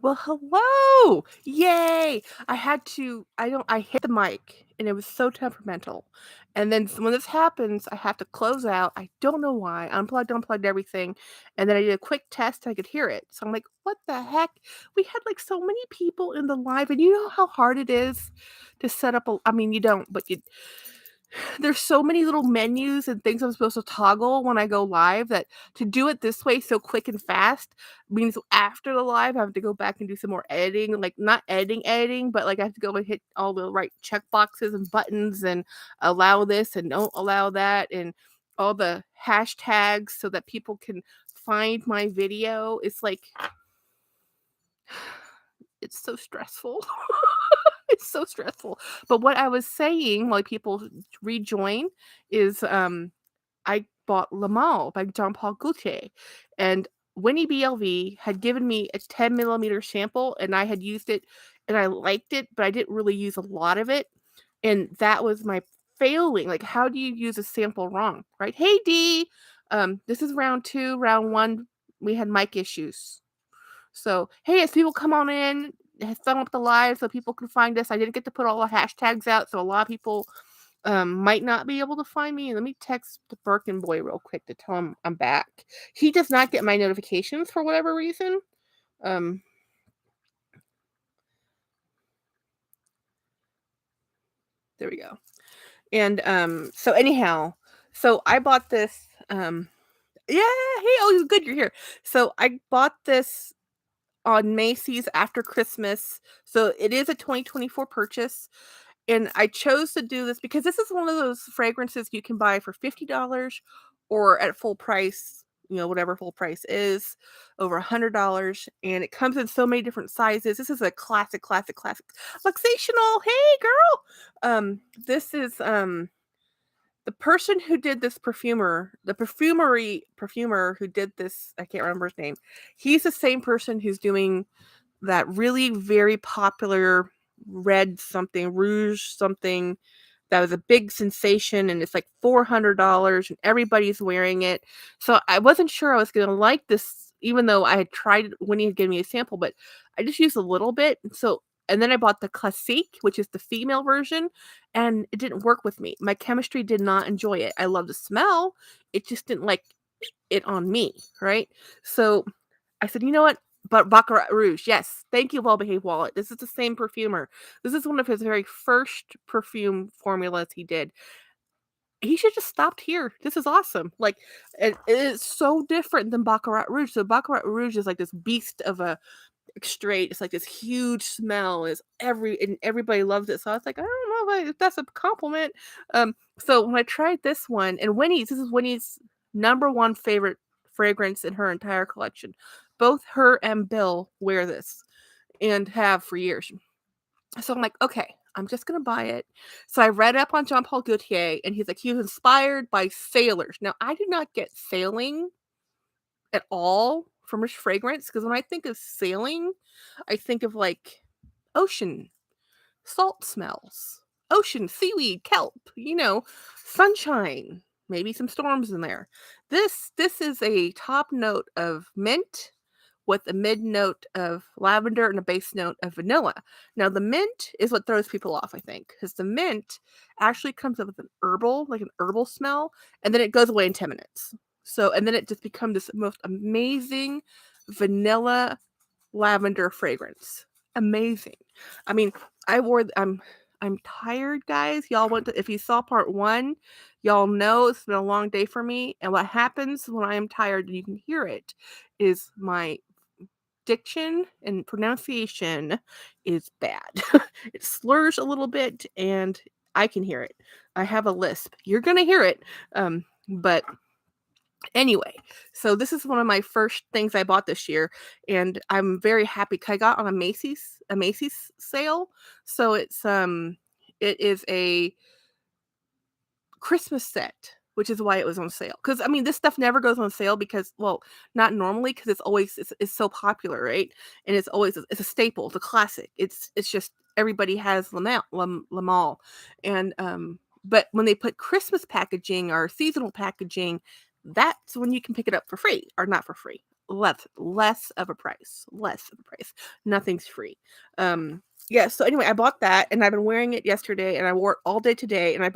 Well, hello! Yay! I hit the mic and it was so temperamental. And then when this happens, I have to close out. I don't know why. Unplugged everything. And then I did a quick test. I could hear it. So I'm like, what the heck? We had like so many people in the live, and you know how hard it is to set up I mean, you don't, but there's so many little menus and things I'm supposed to toggle when I go live that to do it this way so quick and fast means after the live, I have to go back and do some more editing, like not editing, but like I have to go and hit all the right check boxes and buttons and allow this and don't allow that and all the hashtags so that people can find my video. It's like it's so stressful. It's so stressful. But what I was saying while people rejoin is I bought Le Mans by Jean Paul Gaultier, and Winnie BLV had given me a 10 millimeter sample, and I had used it, and I liked it, but I didn't really use a lot of it, and that was my failing. Like, how do you use a sample wrong, right? Hey, D, this is round two. Round one, we had mic issues. So, hey, as people come on in, thumb up the live so people can find us. I didn't get to put all the hashtags out, so a lot of people might not be able to find me. Let me text the Birkin boy real quick to tell him I'm back. He does not get my notifications for whatever reason. Um, there we go. And so anyhow, so I bought this. Yeah, hey, oh, good, you're here. So I bought this on Macy's after Christmas. So it is a 2024 purchase. And I chose to do this because this is one of those fragrances you can buy for $50 or at full price, whatever full price is, over $100. And it comes in so many different sizes. This is a classic Luxational. Hey girl. This is the person who did this perfumer who did this, I can't remember his name. He's the same person who's doing that really very popular red something, rouge something that was a big sensation, and it's like $400 and everybody's wearing it. So I wasn't sure I was going to like this, even though I had tried it when he had given me a sample, but I just used a little bit. And then I bought the Classique, which is the female version, and it didn't work with me. My chemistry did not enjoy it. I love the smell. It just didn't like it on me, right? So I said, you know what? But Baccarat Rouge, yes. Thank you, Well Behaved Wallet. This is the same perfumer. This is one of his very first perfume formulas he did. He should just stopped here. This is awesome. Like, it is so different than Baccarat Rouge. So Baccarat Rouge is like this beast of a straight. It's like this huge smell. And everybody loves it. So I was like, I don't know if that's a compliment. So when I tried this one, and this is Winnie's number one favorite fragrance in her entire collection. Both her and Bill wear this and have for years. So I'm like, okay, I'm just gonna buy it. So I read up on Jean Paul Gaultier, and he's like, he was inspired by sailors. Now I do not get sailing at all from his fragrance because when I think of sailing, I think of like ocean, salt smells, ocean, seaweed, kelp, sunshine, maybe some storms in there. This is a top note of mint with a mid note of lavender and a base note of vanilla. Now the mint is what throws people off, I think, because the mint actually comes up with like an herbal smell, and then it goes away in 10 minutes. So, and then it just becomes this most amazing vanilla lavender fragrance. Amazing. I mean, I'm tired, guys. If you saw part 1, y'all know it's been a long day for me. And what happens when I am tired, and you can hear it, is my diction and pronunciation is bad. It slurs a little bit, and I can hear it. I have a lisp. You're gonna hear it. But anyway, so this is one of my first things I bought this year, and I'm very happy 'cause I got on a Macy's sale. So it is a Christmas set, which is why it was on sale. Because I mean, this stuff never goes on sale because, well, not normally because it's so popular, right? And it's a staple, it's a classic. It's just everybody has Le Mans. And but when they put Christmas packaging or seasonal packaging, that's when you can pick it up for free or not for free. less of a price. Less of a price. Nothing's free. Yeah, so anyway, I bought that and I've been wearing it yesterday and I wore it all day today and I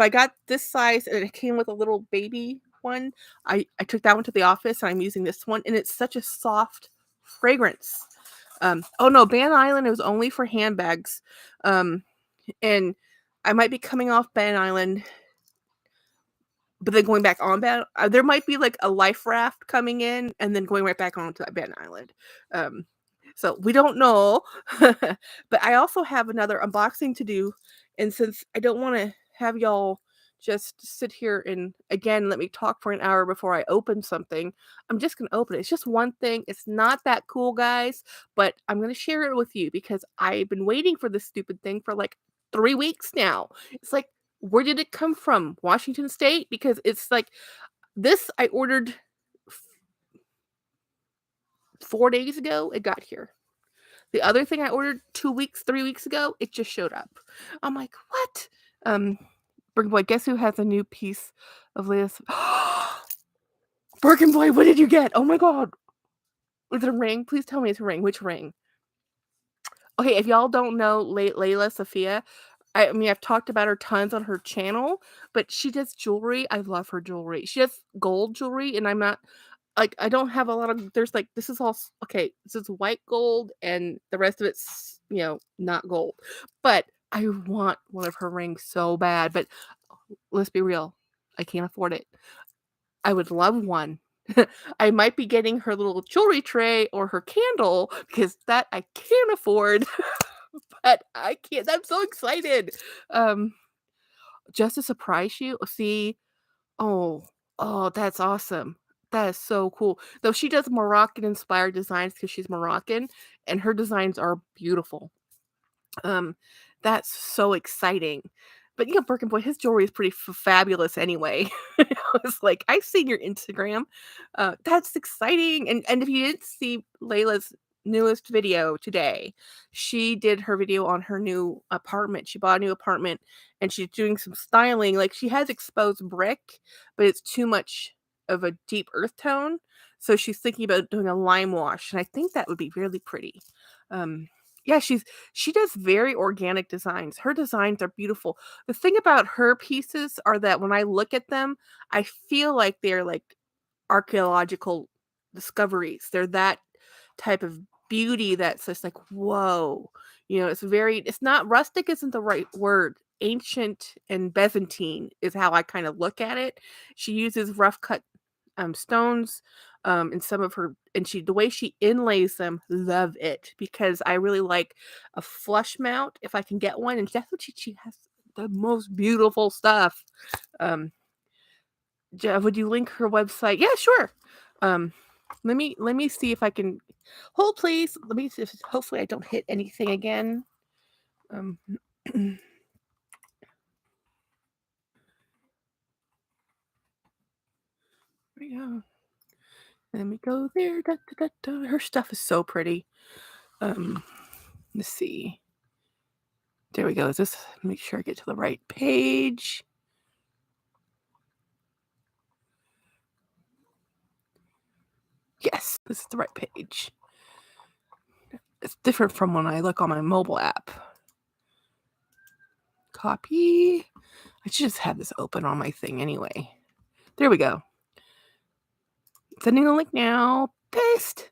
got this size and it came with a little baby one. I took that one to the office and I'm using this one and it's such a soft fragrance. Oh no, Ban Island, it was only for handbags. And I might be coming off Ban Island, but then going back on Ban, there might be like a life raft coming in and then going right back onto that Ban Island. So we don't know, but I also have another unboxing to do, and since I don't want to have y'all just sit here and again let me talk for an hour before I open something, I'm just gonna open it. It's just one thing. It's not that cool, guys, but I'm gonna share it with you because I've been waiting for this stupid thing for like 3 weeks now. It's like, where did it come from? Washington State? Because it's like this I ordered 4 days ago, it got here. The other thing I ordered 2 weeks, 3 weeks ago, it just showed up. I'm like, what? Bergen Boy, guess who has a new piece of Leia's? Bergen Boy, what did you get? Oh my god. Is it a ring? Please tell me it's a ring. Which ring? Okay, if y'all don't know Layla Sophia, I mean, I've talked about her tons on her channel, but she does jewelry. I love her jewelry. She has gold jewelry, and I'm not like I don't have a lot of. There's like this is all okay. This is white gold, and the rest of it's not gold. But I want one of her rings so bad. But let's be real, I can't afford it. I would love one. I might be getting her little jewelry tray or her candle because that I can't afford. But I can't. I'm so excited. Um, just to surprise you. See, oh, oh, that's awesome. That is so cool. Though she does Moroccan inspired designs because she's Moroccan, and her designs are beautiful. Um, that's so exciting. But Birkin Boy, his jewelry is pretty fabulous anyway. I was like, I've seen your Instagram. That's exciting. And if you didn't see Layla's newest video today, she did her video on her new apartment. She bought a new apartment and she's doing some styling. Like she has exposed brick, but it's too much of a deep earth tone. So she's thinking about doing a lime wash, and I think that would be really pretty. Yeah, she does very organic designs. Her designs are beautiful. The thing about her pieces are that when I look at them, I feel like they're like archaeological discoveries. They're that type of beauty that's just like, whoa. It's not rustic isn't the right word. Ancient and Byzantine is how I kind of look at it. She uses rough cut stones in some of her, and the way she inlays them, love it, because I really like a flush mount if I can get one, and that's what she has the most beautiful stuff. Would you link her website? Yeah, sure. Let me see if I can hold, please. Let me see if hopefully I don't hit anything again. Yeah. Let me go there. Da, da, da, da. Her stuff is so pretty. Let's see. There we go. Make sure I get to the right page. Yes, this is the right page. It's different from when I look on my mobile app. Copy. I should just have this open on my thing anyway. There we go. Sending the link now. Paste.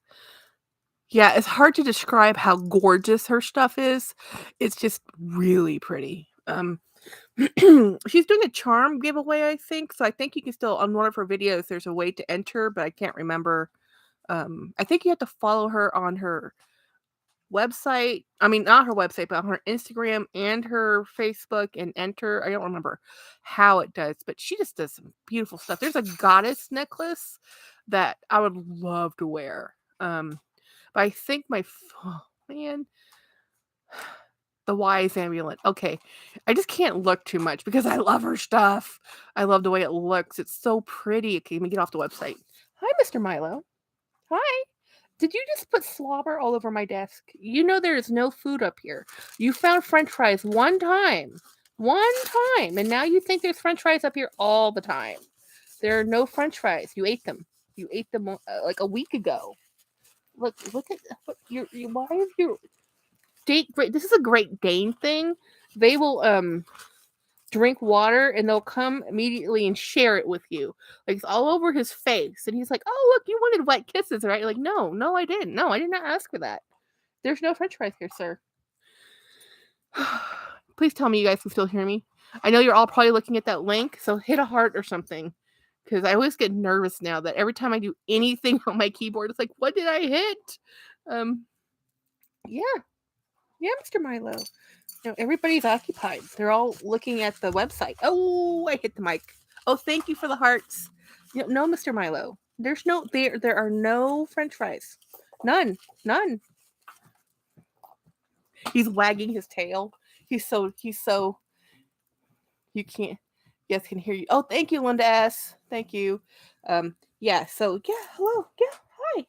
Yeah, it's hard to describe how gorgeous her stuff is. It's just really pretty. She's doing a charm giveaway, I think. So I think you can still, on one of her videos, there's a way to enter, but I can't remember. I think you have to follow her on her website. I mean, not her website, but on her Instagram and her Facebook and enter. I don't remember how it does, but she just does some beautiful stuff. There's a goddess necklace that I would love to wear. But I think oh man, the wise amulet. Okay, I just can't look too much because I love her stuff. I love the way it looks. It's so pretty. Okay, let me get off the website. Hi, Mr. Milo. Hi. Did you just put slobber all over my desk? You know there is no food up here. You found french fries one time. One time. And now you think there's french fries up here all the time. There are no french fries. You ate them. You ate them like a week ago. Look at what why is your date great? This is a Great Dane thing. They will drink water and they'll come immediately and share it with you. Like it's all over his face. And he's like, "Oh, look, you wanted wet kisses, right?" You're like, no, I didn't. No, I did not ask for that. There's no French fries here, sir. Please tell me you guys can still hear me. I know you're all probably looking at that link, so hit a heart or something. Because I always get nervous now that every time I do anything on my keyboard, it's like, what did I hit? Yeah, Mr. Milo. No, everybody's occupied. They're all looking at the website. Oh, I hit the mic. Oh, thank you for the hearts. No, Mr. Milo. There's no there are no French fries. None. He's wagging his tail. He's so you can't yes can hear you. Oh, thank you, Linda S. Thank you. Yeah, so yeah, hello. Yeah, hi.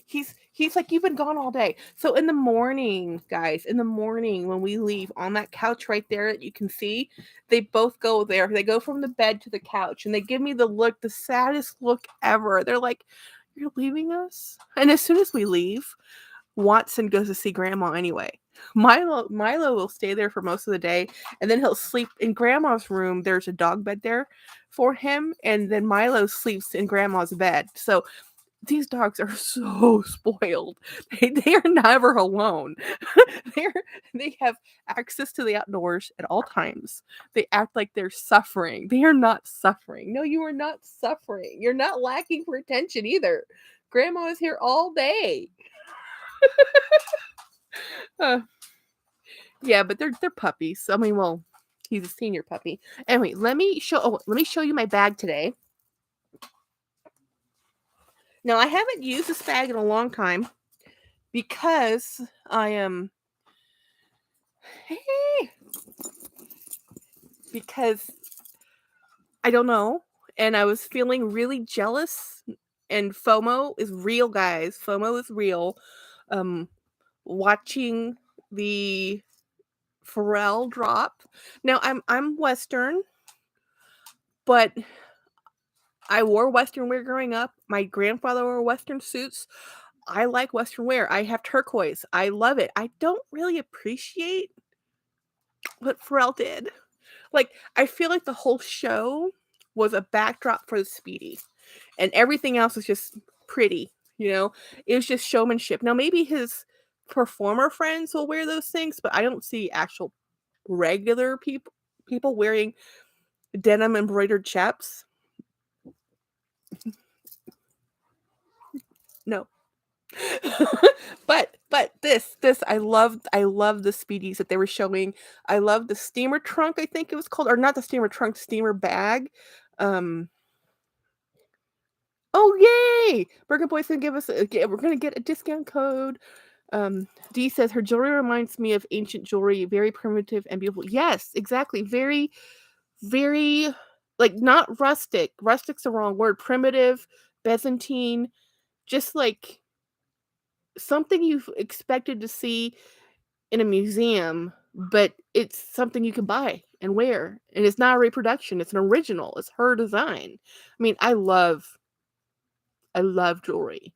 He's like, you've been gone all day. So in the morning, guys, when we leave on that couch right there that you can see, they both go there. They go from the bed to the couch and they give me the saddest look ever. They're like, "You're leaving us?" And as soon as we leave, Watson goes to see Grandma anyway. Milo will stay there for most of the day, and then he'll sleep in Grandma's room. There's a dog bed there for him, and then Milo sleeps in Grandma's bed. So these dogs are so spoiled. They are never alone. They have access to the outdoors at all times. They act like they're suffering. They are not suffering. No, you are not suffering. You're not lacking for attention either. Grandma is here all day. Yeah, but they're puppies. I mean, well, he's a senior puppy. Anyway, let me show you my bag today. Now, I haven't used this bag in a long time because I am because I don't know, and I was feeling really jealous, and FOMO is real, guys. FOMO is real. Watching the Pharrell drop. Now, I'm Western, but I wore Western wear growing up. My grandfather wore Western suits. I like Western wear. I have turquoise. I love it. I don't really appreciate what Pharrell did. Like, I feel like the whole show was a backdrop for the Speedy, and everything else was just pretty. It was just showmanship. Now, maybe his performer friends will wear those things, but I don't see actual regular people wearing denim embroidered chaps. No. but this I love the Speedies that they were showing. I love the steamer trunk, I think it was called, or not the steamer trunk, steamer bag. Oh, yay! Burger Boy's gonna give us we're gonna get a discount code. Dee says her jewelry reminds me of ancient jewelry, very primitive and beautiful. Yes, exactly. Very, very, like, not rustic. Rustic's the wrong word. Primitive, Byzantine, just like something you've expected to see in a museum, but it's something you can buy and wear. And it's not a reproduction, it's an original. It's her design. I mean, I love jewelry.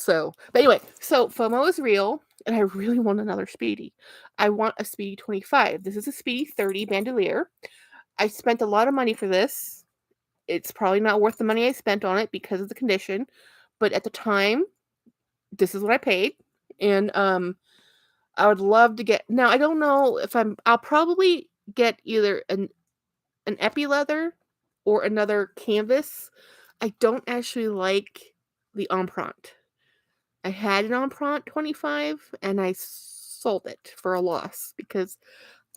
But anyway, so FOMO is real, and I really want another Speedy. I want a Speedy 25. This is a Speedy 30 bandolier. I spent a lot of money for this. It's probably not worth the money I spent on it because of the condition, but at the time, this is what I paid. And I would love to get. Now, I don't know if I'll probably get either an epi leather or another canvas. I don't actually like the Empreinte. I had an Empreinte 25 and I sold it for a loss because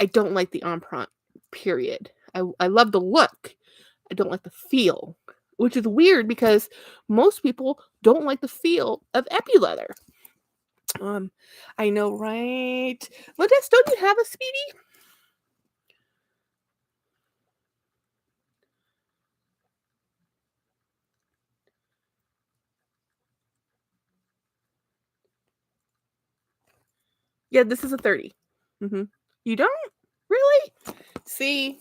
I don't like the Empreinte, period. I love the look. I don't like the feel, which is weird because most people don't like the feel of epi leather. I know, right? Modest, don't you have a Speedy? Yeah, this is a 30. Mm-hmm. You don't? Really? See,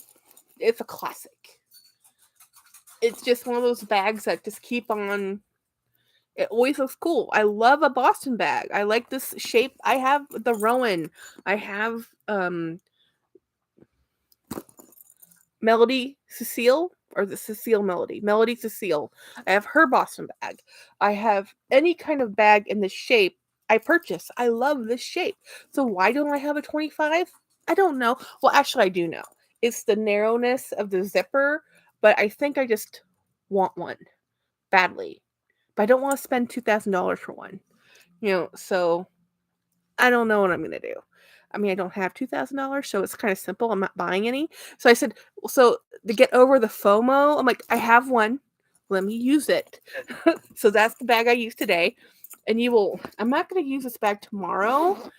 it's a classic. it's just one of those bags that just keep on. It always looks cool. I love a Boston bag. I like this shape. I have the Rowan. I have Melody Cecile, or the Cecile Melody. Melody Cecile. I have her Boston bag. I have any kind of bag in this shape I purchase. I love this shape. So why don't I have a 25? I don't know. Well, actually I do know. It's the narrowness of the zipper, but I think I just want one badly. But I don't want to spend $2,000 for one. So I don't know what I'm gonna do. I mean, I don't have $2,000, so it's kind of simple. I'm not buying any. So I said, so to get over the FOMO, I'm like, I have one. Let me use it. So that's the bag I used today. And I'm not going to use this bag tomorrow.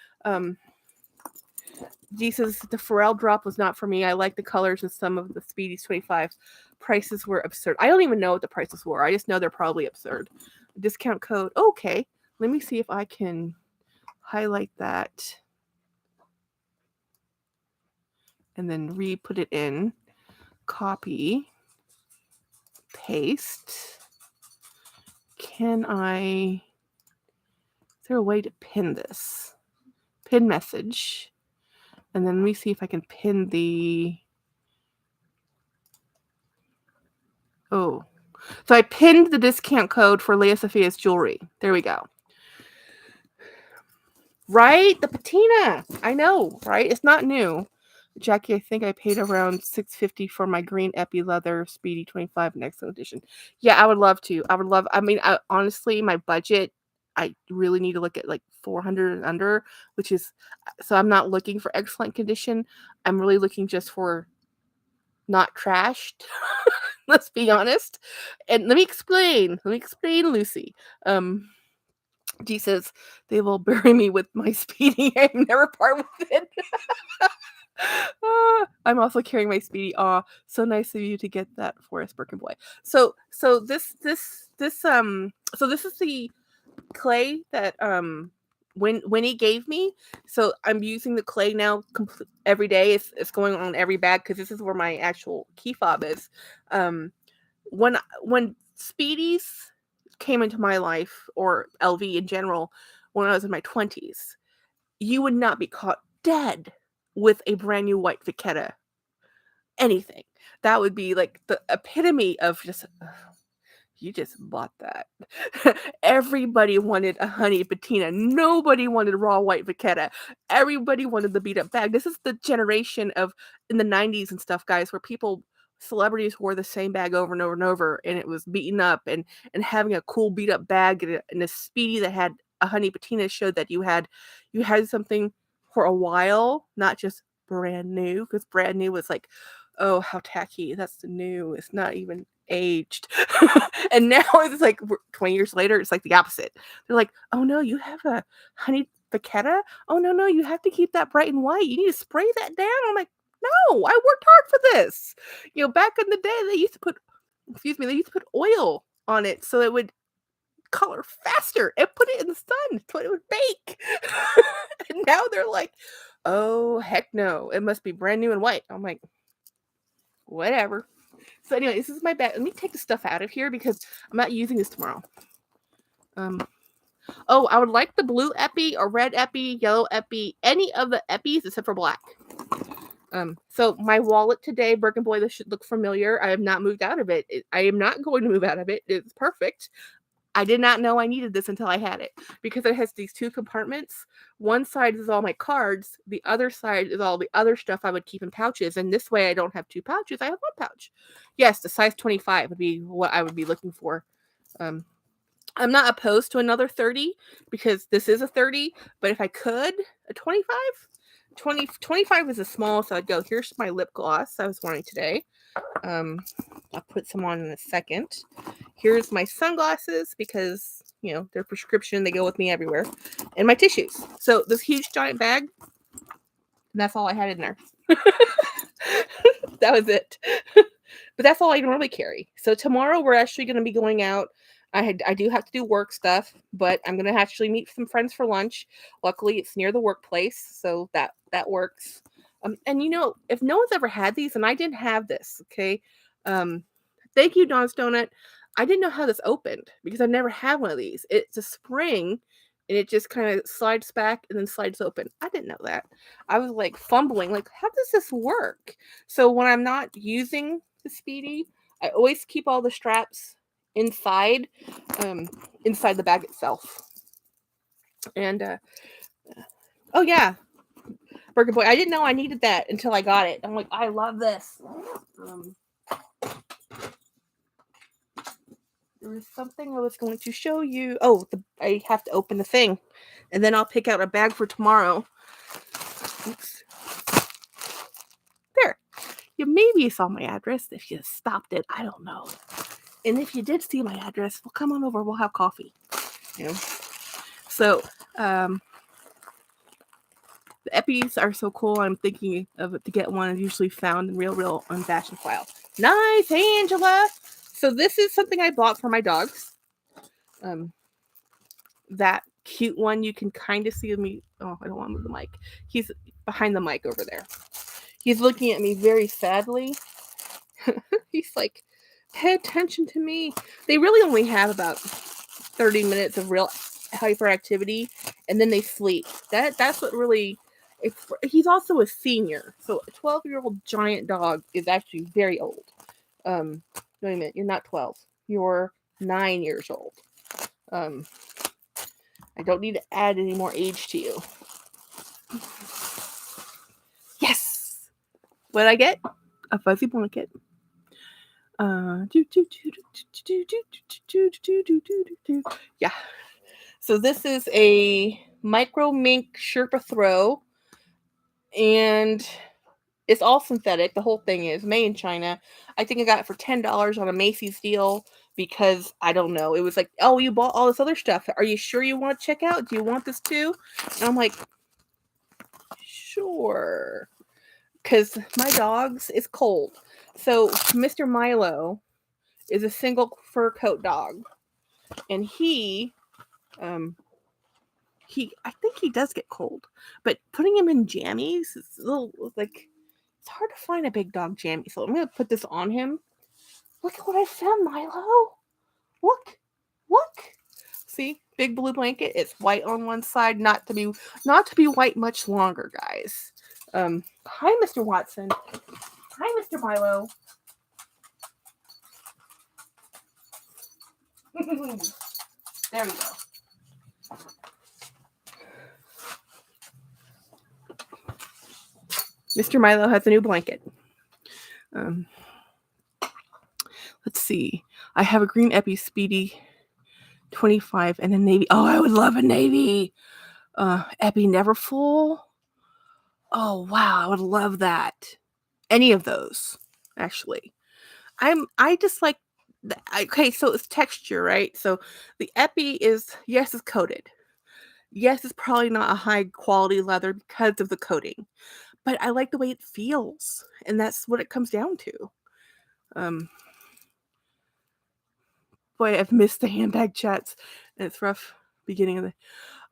G says the Pharrell drop was not for me. I like the colors and some of the Speedies 25 prices were absurd. I don't even know what the prices were. I just know they're probably absurd. Discount code. Okay. Let me see if I can highlight that and then re-put it in. Copy. Paste. Is there a way to pin this? Pin message. And then let me see if I can pin the... Oh. So I pinned the discount code for Leia Sophia's jewelry. There we go. Right? The patina. I know, right? It's not new. Jackie, I think I paid around $650 for my green Epi leather Speedy 25 next edition. Yeah, I would love to. Honestly, my budget, I really need to look at like 400 and under, so I'm not looking for excellent condition. I'm really looking just for not trashed. Let's be honest. And let me explain, Lucy. G says, they will bury me with my Speedy. I never part with it. I'm also carrying my Speedy. Aw, so nice of you to get that for us, Birkin boy. So this is the clay that Winnie gave me. So I'm using the clay now every day. It's going on every bag because this is where my actual key fob is. When Speedies came into my life, or LV in general, when I was in my 20s, you would not be caught dead with a brand new white Vachetta. Anything. That would be like the epitome of just, you just bought that. Everybody wanted a honey patina. Nobody wanted raw white Vachetta. Everybody wanted the beat up bag. This is the generation of, in the 90s and stuff, guys, where celebrities wore the same bag over and over and over, and it was beaten up, and having a cool beat up bag and a Speedy that had a honey patina showed that you had something for a while, not just brand new, because brand new was like, oh, how tacky. That's the new. It's not even aged. And now it's like 20 years later, it's like the opposite. They're like, oh no, you have a honey Vachetta? Oh no, you have to keep that bright and white. You need to spray that down. I'm like, no, I worked hard for this. Back in the day, they used to put oil on it so it would color faster and put it in the sun so it would bake. And now they're like, oh heck no, it must be brand new and white. I'm like, whatever. So anyway, this is my bag. Let me take the stuff out of here because I'm not using this tomorrow. I would like the blue Epi or red Epi, yellow Epi, any of the Epis except for black. So my wallet today, Birkin boy, this should look familiar. I have not moved out of it. I am not going to move out of it. It's perfect. I did not know I needed this until I had it, because it has these two compartments. One side is all my cards. The other side is all the other stuff I would keep in pouches. And this way I don't have two pouches. I have one pouch. Yes, the size 25 would be what I would be looking for. I'm not opposed to another 30 because this is a 30, but if I could, a 25? 25 is a small, so I'd go, here's my lip gloss I was wearing today. I'll put some on in a second. Here's my sunglasses because, they're prescription. They go with me everywhere. And my tissues. So this huge giant bag, and that's all I had in there. That was it. But that's all I normally carry. So tomorrow we're actually going to be going out. I do have to do work stuff, but I'm going to actually meet some friends for lunch. Luckily, it's near the workplace, so that works. And if no one's ever had these, and I didn't have this, okay, Thank you, Don's Donut. I didn't know how this opened because I've never had one of these. It's a spring and it just kind of slides back and then slides open. I didn't know that. I was like fumbling, like, how does this work? So when I'm not using the Speedy, I always keep all the straps inside the bag itself. And oh yeah, Burger Boy. I didn't know I needed that until I got it. I'm like, I love this. There was something I was going to show you. Oh, I have to open the thing, and then I'll pick out a bag for tomorrow. Oops. There. You maybe saw my address. If you stopped it, I don't know. And if you did see my address, well, come on over. We'll have coffee. You know? So, the Eppies are so cool. I'm thinking of to get one. Usually found in real on Fashion File. Nice, Angela. So this is something I bought for my dogs. That cute one you can kind of see me. Oh, I don't want to move the mic. He's behind the mic over there. He's looking at me very sadly. He's like, pay attention to me. They really only have about 30 minutes of real hyperactivity, and then they sleep. That's what really. He's also a senior, so a 12-year-old giant dog is actually very old. Wait a minute, you're not 12. You're 9 years old. I don't need to add any more age to you. Yes! What did I get? A fuzzy blanket. Yeah. So this is a micro mink Sherpa throw, and it's all synthetic. The whole thing is made in China. I think I got it for $10 on a Macy's deal because I don't know. It was like, oh, you bought all this other stuff. Are you sure you want to check out? Do you want this too? And I'm like, sure. Because my dog's is cold. So Mr. Milo is a single fur coat dog. And I think he does get cold. But putting him in jammies is a little like, it's hard to find a big dog jammy, so I'm going to put this on him. Look at what I found, Milo. Look. See? Big blue blanket. It's white on one side, not to be white much longer, guys. Hi, Mr. Watson. Hi, Mr. Milo. There we go. Mr. Milo has a new blanket. Let's see. I have a green Epi Speedy 25 and a navy. Oh, I would love a navy. Epi Neverfull. Oh, wow. I would love that. Any of those, actually. I just like, okay, so it's texture, right? So the Epi is, yes, it's coated. Yes, it's probably not a high quality leather because of the coating. But I like the way it feels, and that's what it comes down to. Boy, I've missed the handbag chats, and it's rough beginning of the.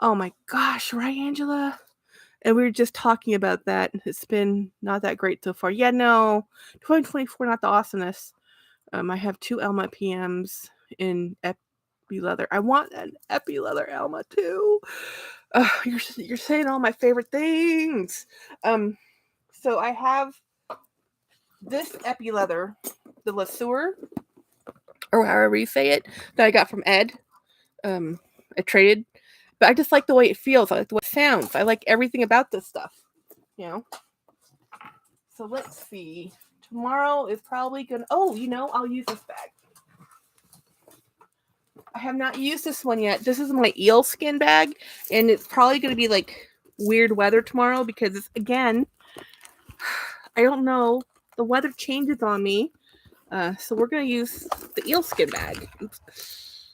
Oh my gosh, right, Angela? And we were just talking about that. It's been not that great so far. Yeah, no, 2024 not the awesomest. I have 2 Elma PMs in Epi leather. I want an Epi leather Elma too. You're saying all my favorite things. So I have this Epi leather, the Lesueur, or however you say it, that I got from Ed. I traded, but I just like the way it feels. I like the way it sounds. I like everything about this stuff, you know. So let's see. Tomorrow is probably gonna. Oh, I'll use this bag. I have not used this one yet. This is my eel skin bag, and it's probably gonna be like weird weather tomorrow because it's again. I don't know. The weather changes on me. So we're going to use the eel skin bag. Oops.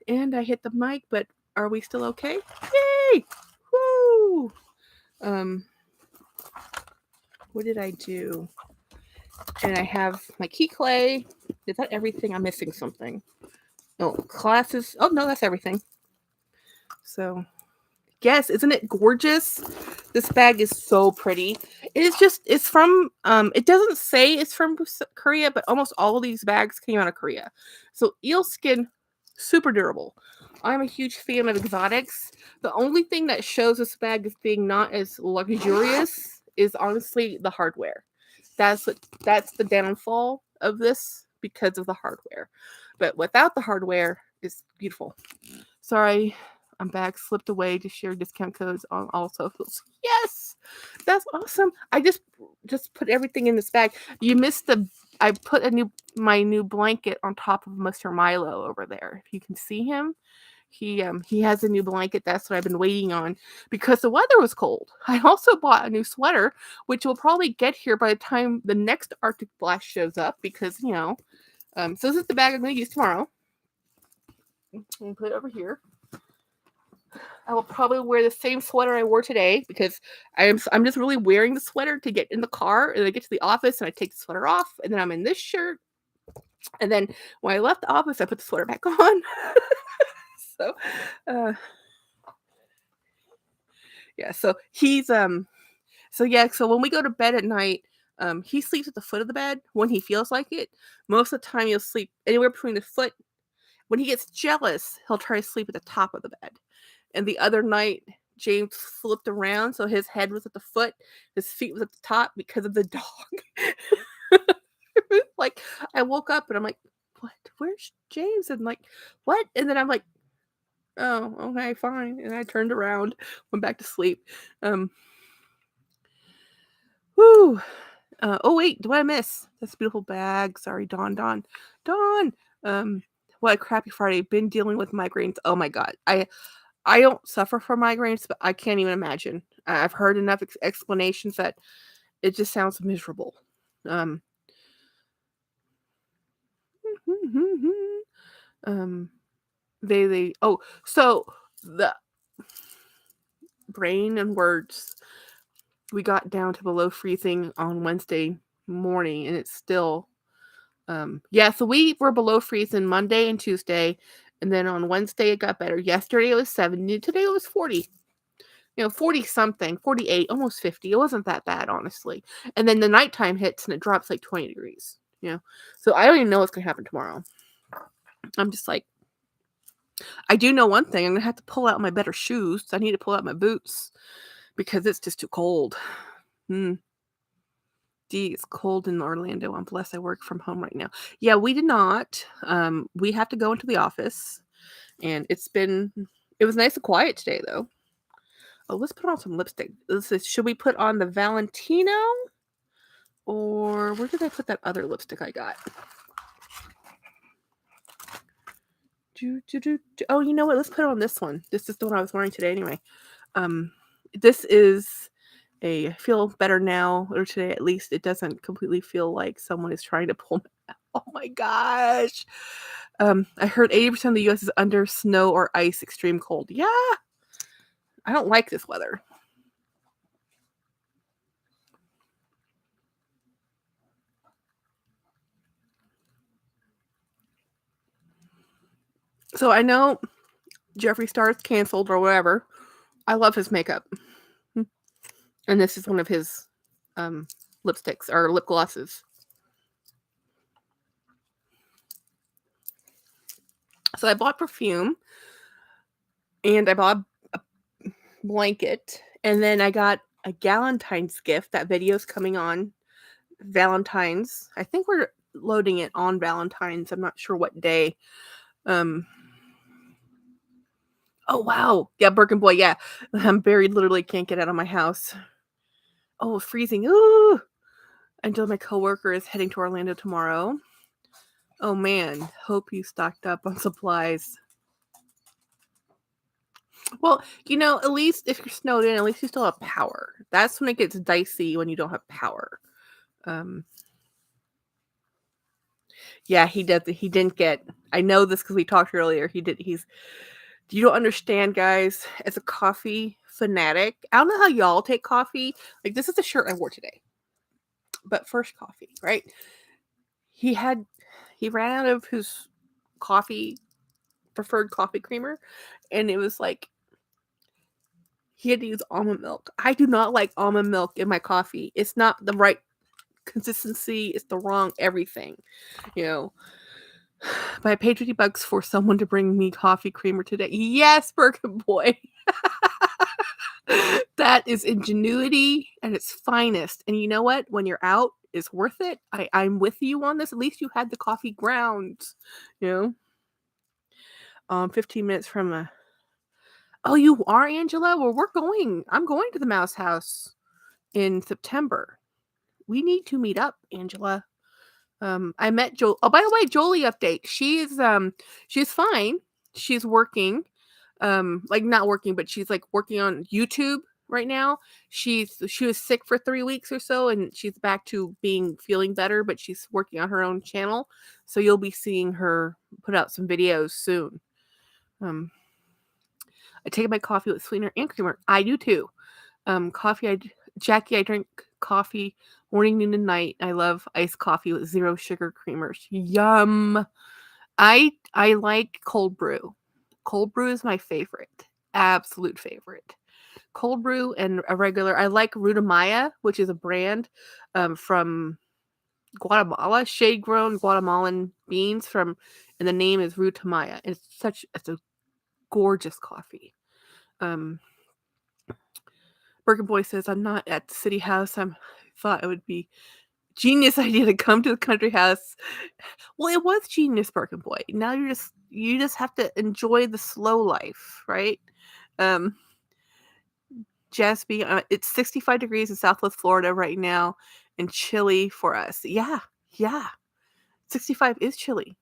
And I hit the mic, but are we still okay? Yay! Woo! What did I do? And I have my key clay. Is that everything? I'm missing something. Oh, glasses. Oh, no, that's everything. So, yes, isn't it gorgeous? This bag is so pretty. It's from, it doesn't say it's from Korea, but almost all of these bags came out of Korea. So eel skin, super durable. I'm a huge fan of exotics. The only thing that shows this bag as being not as luxurious is honestly the hardware. That's the downfall of this because of the hardware. But without the hardware, it's beautiful. Sorry, I'm back. Slipped away to share discount codes on all socials. Yes, that's awesome. I just put everything in this bag. You missed the. I put my new blanket on top of Mr. Milo over there. If you can see him, he has a new blanket. That's what I've been waiting on because the weather was cold. I also bought a new sweater, which will probably get here by the time the next Arctic blast shows up. Because so this is the bag I'm going to use tomorrow. I'm going to put it over here. I will probably wear the same sweater I wore today because I'm just really wearing the sweater to get in the car, and I get to the office and I take the sweater off, and then I'm in this shirt, and then when I left the office I put the sweater back on. So yeah, so so when we go to bed at night, he sleeps at the foot of the bed when he feels like it. Most of the time he'll sleep anywhere between the foot. When he gets jealous, he'll try to sleep at the top of the bed. And the other night, James flipped around, so his head was at the foot, his feet was at the top because of the dog. Like, I woke up and I'm like, what? Where's James? And like, what? And then I'm like, oh, okay, fine. And I turned around, went back to sleep. Whoo. Oh wait, what did I miss? That's a beautiful bag. Sorry, Dawn. What a crappy Friday. Been dealing with migraines. Oh my god. I don't suffer from migraines, but I can't even imagine. I've heard enough explanations that it just sounds miserable. Um, so the brain and words, we got down to below freezing on Wednesday morning, and it's still, so we were below freezing Monday and Tuesday, and then on Wednesday it got better. Yesterday it was 70, today it was 40. 40 something, 48, almost 50. It wasn't that bad, honestly. And then the nighttime hits and it drops like 20 degrees. So I don't even know what's going to happen tomorrow. I'm just like, I do know one thing. I'm going to have to pull out my better shoes. I need to pull out my boots because it's just too cold. It's cold in Orlando. I'm blessed I work from home right now. Yeah, we did not. We have to go into the office. And it was nice and quiet today, though. Oh, let's put on some lipstick. Should we put on the Valentino? Or where did I put that other lipstick I got? Oh, you know what? Let's put on this one. This is the one I was wearing today anyway. This is a feel better now, or today at least. It doesn't completely feel like someone is trying to pull me out. Oh my gosh. I heard 80% of the U.S. is under snow or ice, extreme cold. Yeah. I don't like this weather. So I know Jeffree Star's canceled or whatever. I love his makeup. And this is one of his lipsticks or lip glosses. So I bought perfume and I bought a blanket, and then I got a Galentine's gift. That video's coming on Valentine's. I think we're loading it on Valentine's. I'm not sure what day. Oh wow. Yeah, Birkin Boy, yeah. I'm buried, literally can't get out of my house. Oh, freezing. Ooh. Until my coworker is heading to Orlando tomorrow. Oh man, hope you stocked up on supplies. Well, at least if you're snowed in, at least you still have power. That's when it gets dicey, when you don't have power. Yeah, he does. He didn't get. I know this because we talked earlier. You don't understand, guys. As a coffee fanatic, I don't know how y'all take coffee. Like, this is the shirt I wore today, but first coffee, right? He ran out of his preferred coffee creamer, and it was like he had to use almond milk. I do not like almond milk in my coffee. It's not the right consistency. It's the wrong everything, you know. But I paid $50 for someone to bring me coffee creamer today. Yes, Birkin Boy. That is ingenuity at its finest. And you know what? When you're out, it's worth it. I'm with you on this. At least you had the coffee grounds, you know. 15 minutes from a. Oh, you are, Angela? Well, I'm going to the Mouse House in September. We need to meet up, Angela. I met Joel. Oh, by the way, Jolie update. She's fine. She's working. Like not working, but she's like working on YouTube right now. She was sick for 3 weeks or so, and she's back to feeling better, but she's working on her own channel. So you'll be seeing her put out some videos soon. I take my coffee with sweetener and creamer. I do too. Jackie, I drink coffee morning, noon, and night. I love iced coffee with 0 sugar creamers. Yum. I like cold brew. Cold brew is my favorite. Absolute favorite. Cold brew and a regular. I like Rutamaya, which is a brand from Guatemala, shade grown Guatemalan beans and the name is Rutamaya. It's a gorgeous coffee. Birkin Boy says, I'm not at the city house. I thought it would be genius idea to come to the country house. Well, it was genius, Birkin Boy. Now you just have to enjoy the slow life, right? Jasby, it's 65 degrees in Southwest Florida right now and chilly for us. Yeah. 65 is chilly.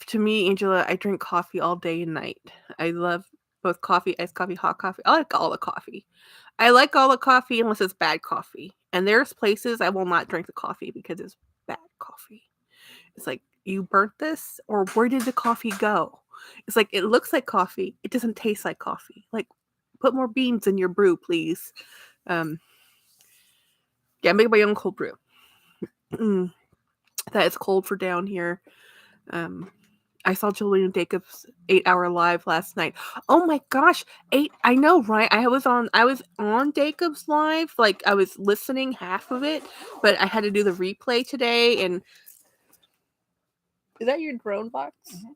To me, Angela, I drink coffee all day and night. I love both coffee, iced coffee, hot coffee. I like all the coffee. I like all the coffee unless it's bad coffee. And there's places I will not drink the coffee because it's bad coffee. It's like, you burnt this? Or where did the coffee go? It's like, it looks like coffee. It doesn't taste like coffee. Like, put more beans in your brew, please. Yeah, make my own cold brew. That is cold for down here. I saw Julian Jacobs' 8-hour live last night. Oh my gosh, I know, right? I was on Jacobs live, like I was listening half of it, but I had to do the replay today. And is that your drone box? Mm-hmm.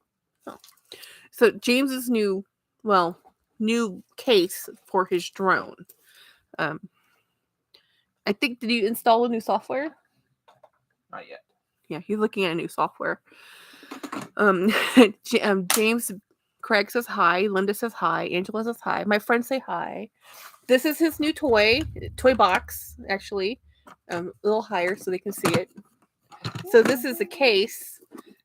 Oh. So James's new case for his drone. I think, did you install a new software? Not yet. Yeah, he's looking at a new software. James Craig says hi. Linda says hi. Angela says hi. My friends say hi. This is his new toy box, actually. A little higher so they can see it. So this is a case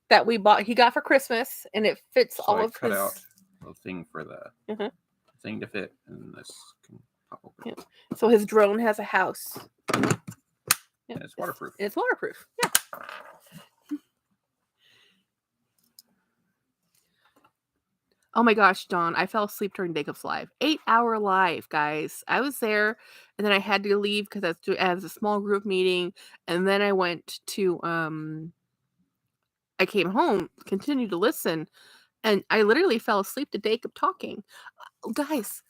that we got for Christmas, and it fits so all I of cut his... out the thing for the thing to fit, and this can pop open. Yeah. So his drone has a house. Yeah, it's waterproof. It's waterproof. Yeah. Oh my gosh, Dawn, I fell asleep during Jacob's live. 8-hour live, guys. I was there, and then I had to leave because I was a small group meeting, and then I went to I came home, continued to listen, and I literally fell asleep to Jacob talking. Guys,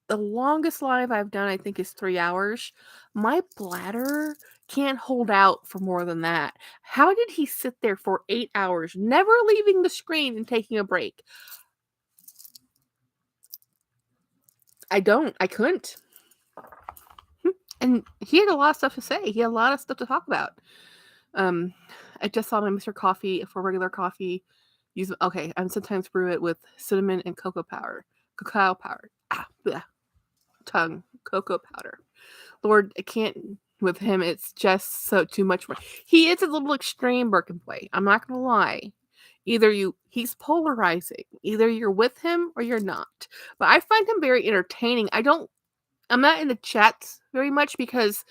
the longest live I've done, I think, is 3 hours. My bladder can't hold out for more than that. How did he sit there for 8 hours, never leaving the screen and taking a break? I couldn't. And he had a lot of stuff to say. He had a lot of stuff to talk about. I just saw my Mr. Coffee for regular coffee. I sometimes brew it with cinnamon and cacao powder. Cocoa powder. Lord, I can't with him. It's just so too much more. He is a little extreme, Birkin Boy. I'm not gonna lie. He's polarizing. Either you're with him or you're not. But I find him very entertaining. I'm not in the chats very much because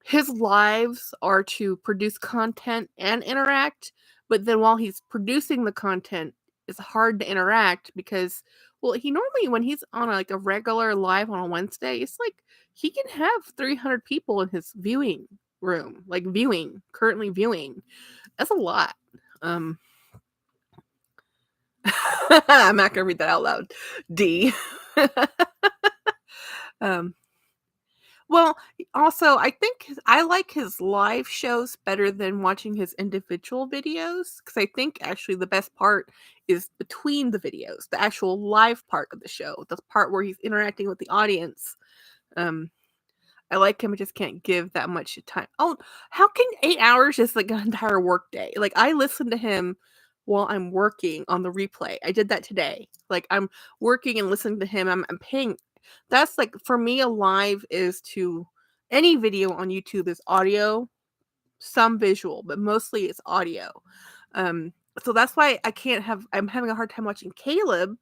his lives are to produce content and interact. But then while he's producing the content, it's hard to interact because, well, he normally, when he's on a regular live on a Wednesday, it's like he can have 300 people in his viewing room, currently viewing. That's a lot. I'm not gonna read that out loud. D. um, well, also, I think I like his live shows better than watching his individual videos because I think actually the best part is between the videos, the actual live part of the show, the part where he's interacting with the audience. Um, I like him, I just can't give that much time. Oh, how can 8 hours just like an entire work day? Like, I listen to him while I'm working on the replay. I did that today. Like, I'm working and listening to him. I'm paying. That's like, for me, a live is to any video on YouTube is audio, some visual, but mostly it's audio. So that's why I'm having a hard time watching Caleb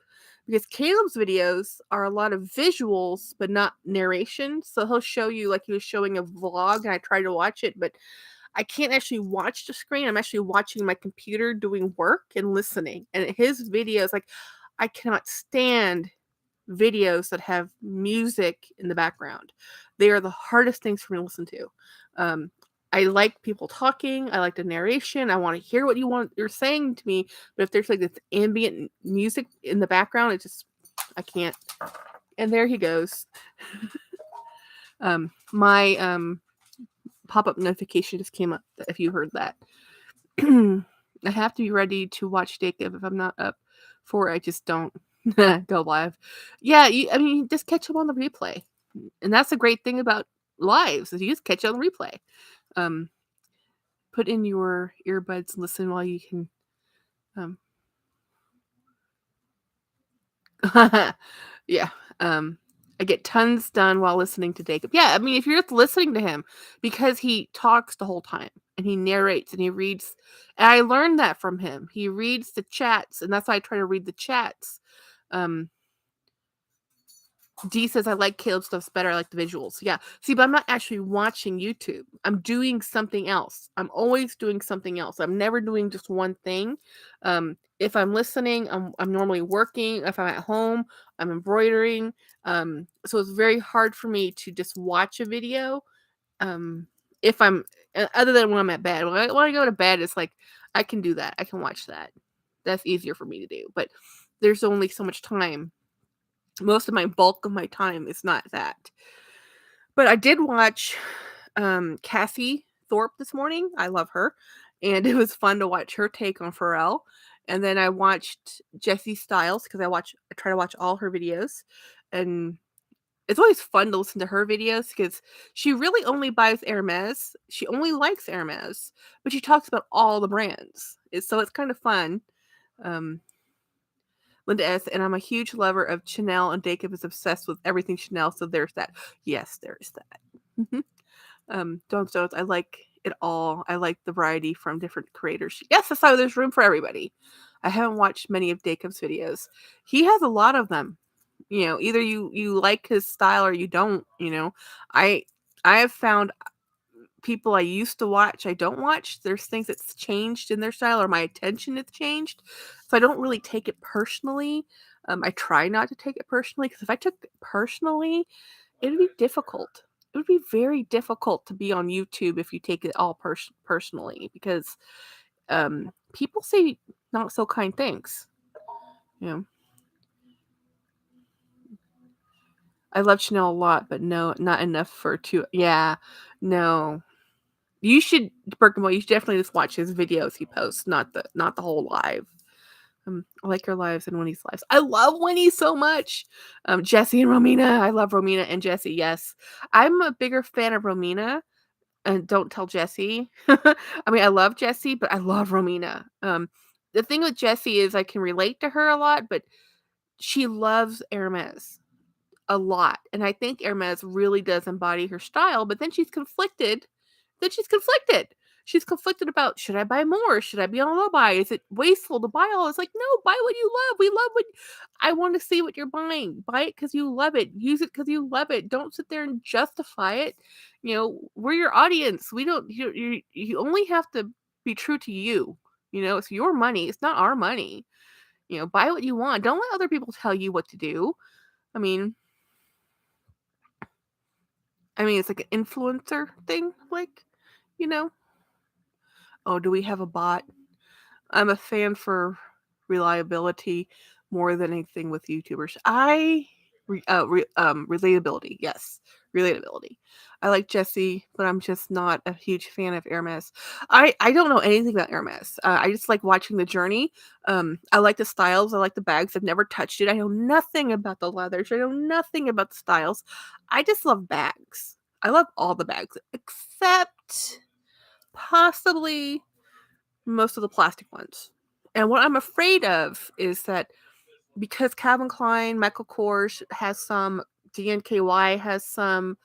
because Caleb's videos are a lot of visuals but not narration. So he'll show you like he was showing a vlog and I tried to watch it, but I can't actually watch the screen. I'm actually watching my computer doing work and listening. And his videos, like, I cannot stand videos that have music in the background. They are the hardest things for me to listen to. Um, I like people talking. I like the narration. I want to hear what you're saying to me. But if there's like this ambient music in the background, I can't. And there he goes. My pop-up notification just came up if you heard that. I have to be ready to watch Jacob. If I'm not up for it, I just don't go live. Yeah, I mean, just catch up on the replay. And that's the great thing about lives is you just catch on the replay. Put in your earbuds and listen while you can. Yeah. I get tons done while listening to Jacob. Yeah, I mean, if you're just listening to him, because he talks the whole time and he narrates and he reads, and I learned that from him. He reads the chats, and that's why I try to read the chats. D says, I like Caleb stuff's better. I like the visuals. Yeah. See, but I'm not actually watching YouTube. I'm doing something else. I'm always doing something else. I'm never doing just one thing. If I'm listening, I'm normally working. If I'm at home, I'm embroidering. So it's very hard for me to just watch a video. If I'm, other than when I'm at bed. When I go to bed, it's like, I can do that. I can watch that. That's easier for me to do. But there's only so much time. Most of my bulk of my time is not that. But I did watch Cassie Thorpe this morning. I love her. And it was fun to watch her take on Pharrell. And then I watched Jessie Styles because I try to watch all her videos. And it's always fun to listen to her videos because she really only buys Hermes. She only likes Hermes, but she talks about all the brands. So it's kind of fun. Linda S. And I'm a huge lover of Chanel, and Jacob is obsessed with everything Chanel. So there's that. Yes, there's that. Don't. I like it all. I like the variety from different creators. Yes, that's why there's room for everybody. I haven't watched many of Jacob's videos. He has a lot of them. Either you like his style or you don't. I have found people I used to watch, I don't watch. There's things that's changed in their style or my attention has changed. So I don't really take it personally. I try not to take it personally because if I took it personally, it would be difficult. It would be very difficult to be on YouTube if you take it all personally because people say not so kind things. I love Chanel a lot, but no, not enough for two. Yeah, no. You should definitely just watch his videos he posts, not the whole live. I like your lives and Winnie's lives. I love Winnie so much. Jessie and Romina. I love Romina and Jessie. Yes, I'm a bigger fan of Romina. And don't tell Jessie. I mean, I love Jessie, but I love Romina. The thing with Jessie is I can relate to her a lot, but she loves Hermes a lot. And I think Hermes really does embody her style, but then she's conflicted. She's conflicted about, should I buy more? Should I be on a low buy? Is it wasteful to buy all? It's like, no, buy what you love. We love what I want to see what you're buying. Buy it because you love it. Use it because you love it. Don't sit there and justify it. We're your audience. We don't, you only have to be true to you. It's your money. It's not our money. Buy what you want. Don't let other people tell you what to do. I mean, it's like an influencer thing, like, oh, do we have a bot? I'm a fan for reliability more than anything with YouTubers. Relatability. Yes, relatability. I like Jessie, but I'm just not a huge fan of Hermes. I don't know anything about Hermes. I just like watching the journey. I like the styles. I like the bags. I've never touched it. I know nothing about the leathers. I know nothing about the styles. I just love bags. I love all the bags except possibly most of the plastic ones. And what I'm afraid of is that because Calvin Klein, Michael Kors has some, DNKY has some,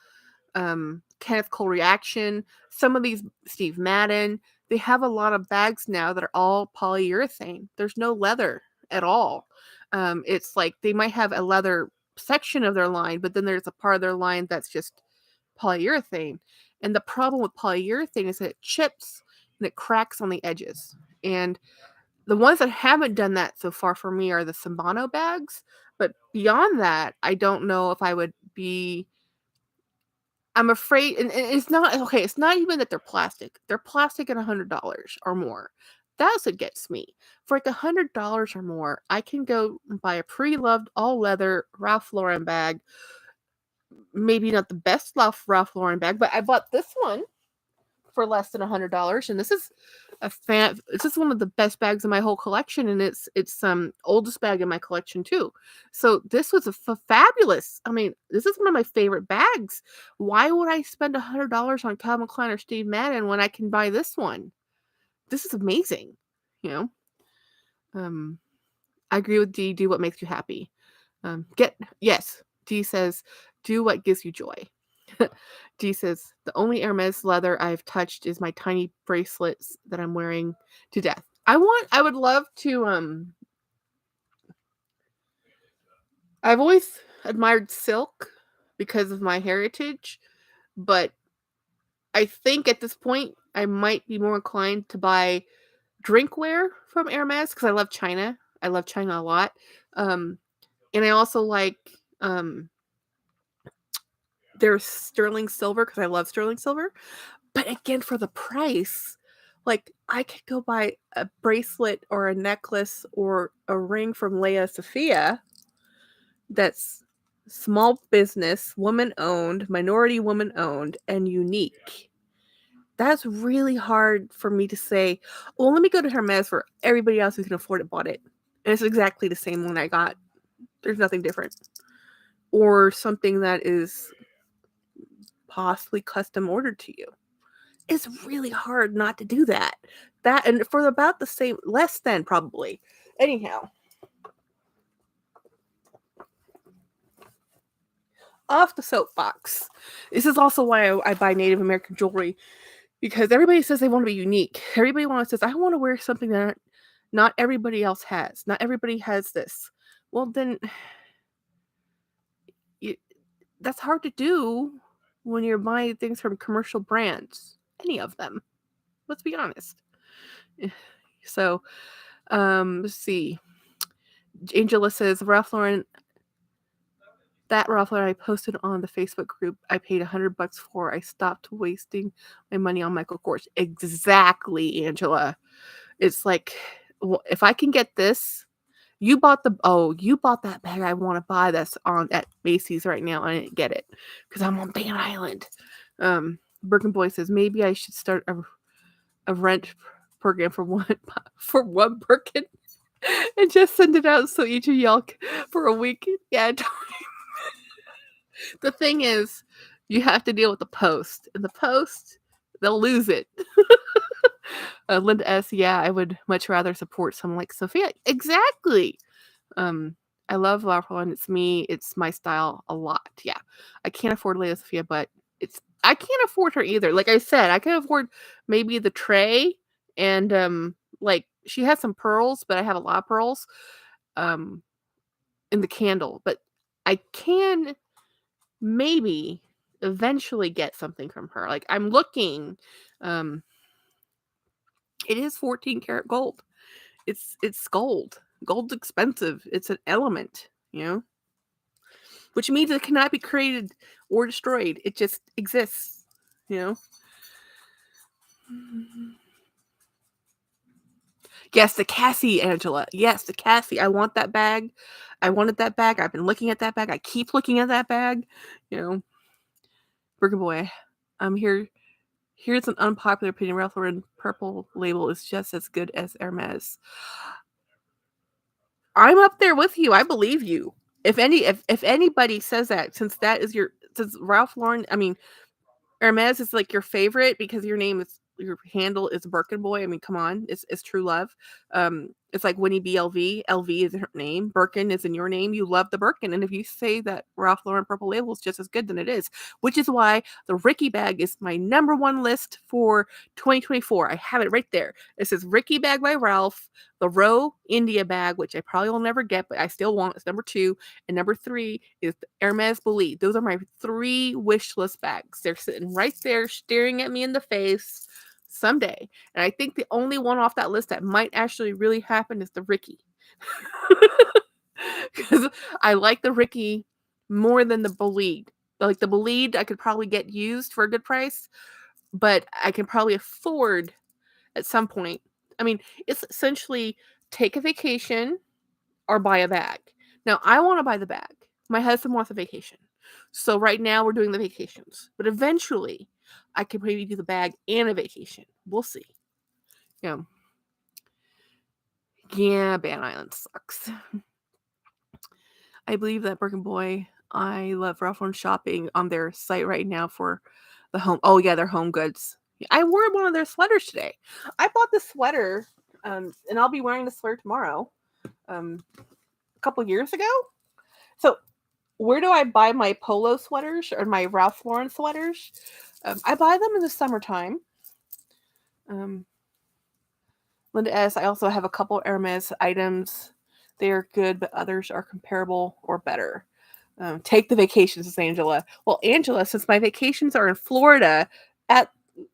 Kenneth Cole Reaction, some of these, Steve Madden, they have a lot of bags now that are all polyurethane. There's no leather at all. It's like they might have a leather section of their line, but then there's a part of their line that's just polyurethane. And the problem with polyurethane is that it chips and it cracks on the edges. And the ones that haven't done that so far for me are the Sambano bags. But beyond that, I don't know if I would be. I'm afraid, and it's not okay. It's not even that they're plastic. They're plastic at $100 or more. That's what gets me. For like $100 or more, I can go and buy a pre-loved all leather Ralph Lauren bag. Maybe not the best Ralph Lauren bag, but I bought this one for less than $100, and this is this is one of the best bags in my whole collection, and it's oldest bag in my collection too. So this was a fabulous. I mean, this is one of my favorite bags. Why would I spend $100 on Calvin Klein or Steve Madden when I can buy this one? This is amazing. You know, I agree with D. Do what makes you happy. Yes. D says, do what gives you joy. G says, the only Hermes leather I've touched is my tiny bracelets that I'm wearing to death. I would love to, I've always admired silk because of my heritage, but I think at this point I might be more inclined to buy drinkware from Hermes because I love China. I love China a lot. And I also like, there's sterling silver because I love sterling silver. But again, for the price, like I could go buy a bracelet or a necklace or a ring from Leia Sophia that's small business, woman owned, minority woman owned, and unique. That's really hard for me to say, well, let me go to Hermes for everybody else who can afford it bought it. And it's exactly the same one I got. There's nothing different. Or something that is possibly custom ordered to you. It's really hard not to do that. That, and for about the same, less than probably. Anyhow. Off the soapbox. This is also why I buy Native American jewelry. Because everybody says they want to be unique. Everybody says, I want to wear something that not everybody else has. Not everybody has this. Well, then that's hard to do when you're buying things from commercial brands. Any of them. Let's be honest. So, let's see. Angela says, Ralph Lauren I posted on the Facebook group I paid $100 for. I stopped wasting my money on Michael Kors. Exactly, Angela. It's like, well, if I can get this, you bought that bag I want to buy that's on at Macy's right now. I didn't get it because I'm on Van Island. Birkin Boy says, maybe I should start a rent program for one Birkin and just send it out so each of y'all for a week. Yeah. The thing is, you have to deal with the post. And the post, they'll lose it. Linda S. Yeah, I would much rather support someone like Sophia. Exactly. I love Ralph Lauren. It's me. It's my style a lot. Yeah. I can't afford Leia Sophia, but I can't afford her either. Like I said, I can afford maybe the tray and like she has some pearls, but I have a lot of pearls in the candle. But I can maybe eventually get something from her. Like I'm looking, it is 14 karat gold. It's gold. Gold's expensive. It's an element, which means it cannot be created or destroyed. It just exists, Yes, the Cassie, Angela. Yes, the Cassie. I want that bag. I wanted that bag. I've been looking at that bag. I keep looking at that bag. Birkin Boy. Here's an unpopular opinion. Ralph Lauren Purple Label is just as good as Hermes. I'm up there with you. I believe you. If anybody says that, since Ralph Lauren, Hermes is like your favorite because your handle is Birkin Boy. I mean, come on, it's true love. It's like Winnie BLV. LV is her name. Birkin is in your name. You love the Birkin, and if you say that Ralph Lauren Purple Label is just as good, then it is. Which is why the Ricky bag is my number one list for 2024. I have it right there. It says Ricky bag by Ralph, the Row India bag, which I probably will never get, but I still want. It's number 2, and number 3 is the Hermes Bolide. Those are my 3 wish list bags. They're sitting right there, staring at me in the face someday. And I think the only one off that list that might actually really happen is the Ricky. Because I like the Ricky more than the Bolide. Like the Bolide, I could probably get used for a good price, but I can probably afford at some point. I mean, it's essentially take a vacation or buy a bag. Now, I want to buy the bag. My husband wants a vacation. So right now we're doing the vacations. But eventually, I could maybe do the bag and a vacation. We'll see. Yeah, Ban Island sucks. I believe that Birkin Boy, I love Ralph Lauren shopping on their site right now for the home. Oh, yeah, their home goods. I wore one of their sweaters today. I bought the sweater, and I'll be wearing the sweater tomorrow, a couple years ago. So where do I buy my polo sweaters or my Ralph Lauren sweaters? I buy them in the summertime. Linda S., I also have a couple Hermes items. They are good, but others are comparable or better. Take the vacations, says Angela. Well, Angela, since my vacations are in Florida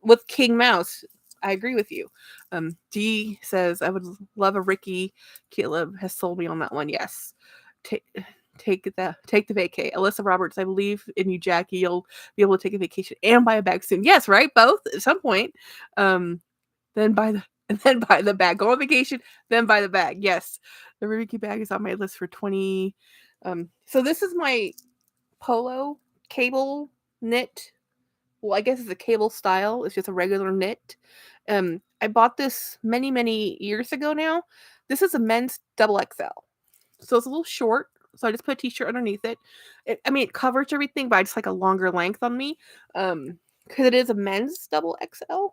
with King Mouse, I agree with you. D says, I would love a Ricky. Caleb has sold me on that one. Yes. Take the vacay. Alyssa Roberts, I believe in you, Jackie. You'll be able to take a vacation and buy a bag soon. Yes, right? Both at some point. Then buy the bag. Go on vacation, then buy the bag. Yes. The Ricky bag is on my list for 20. So this is my polo cable knit. Well, I guess it's a cable style. It's just a regular knit. I bought this many, many years ago now. This is a men's double XL. So it's a little short. So I just put a t-shirt underneath it. It covers everything, but I just like a longer length on me. Because it is a men's double XL.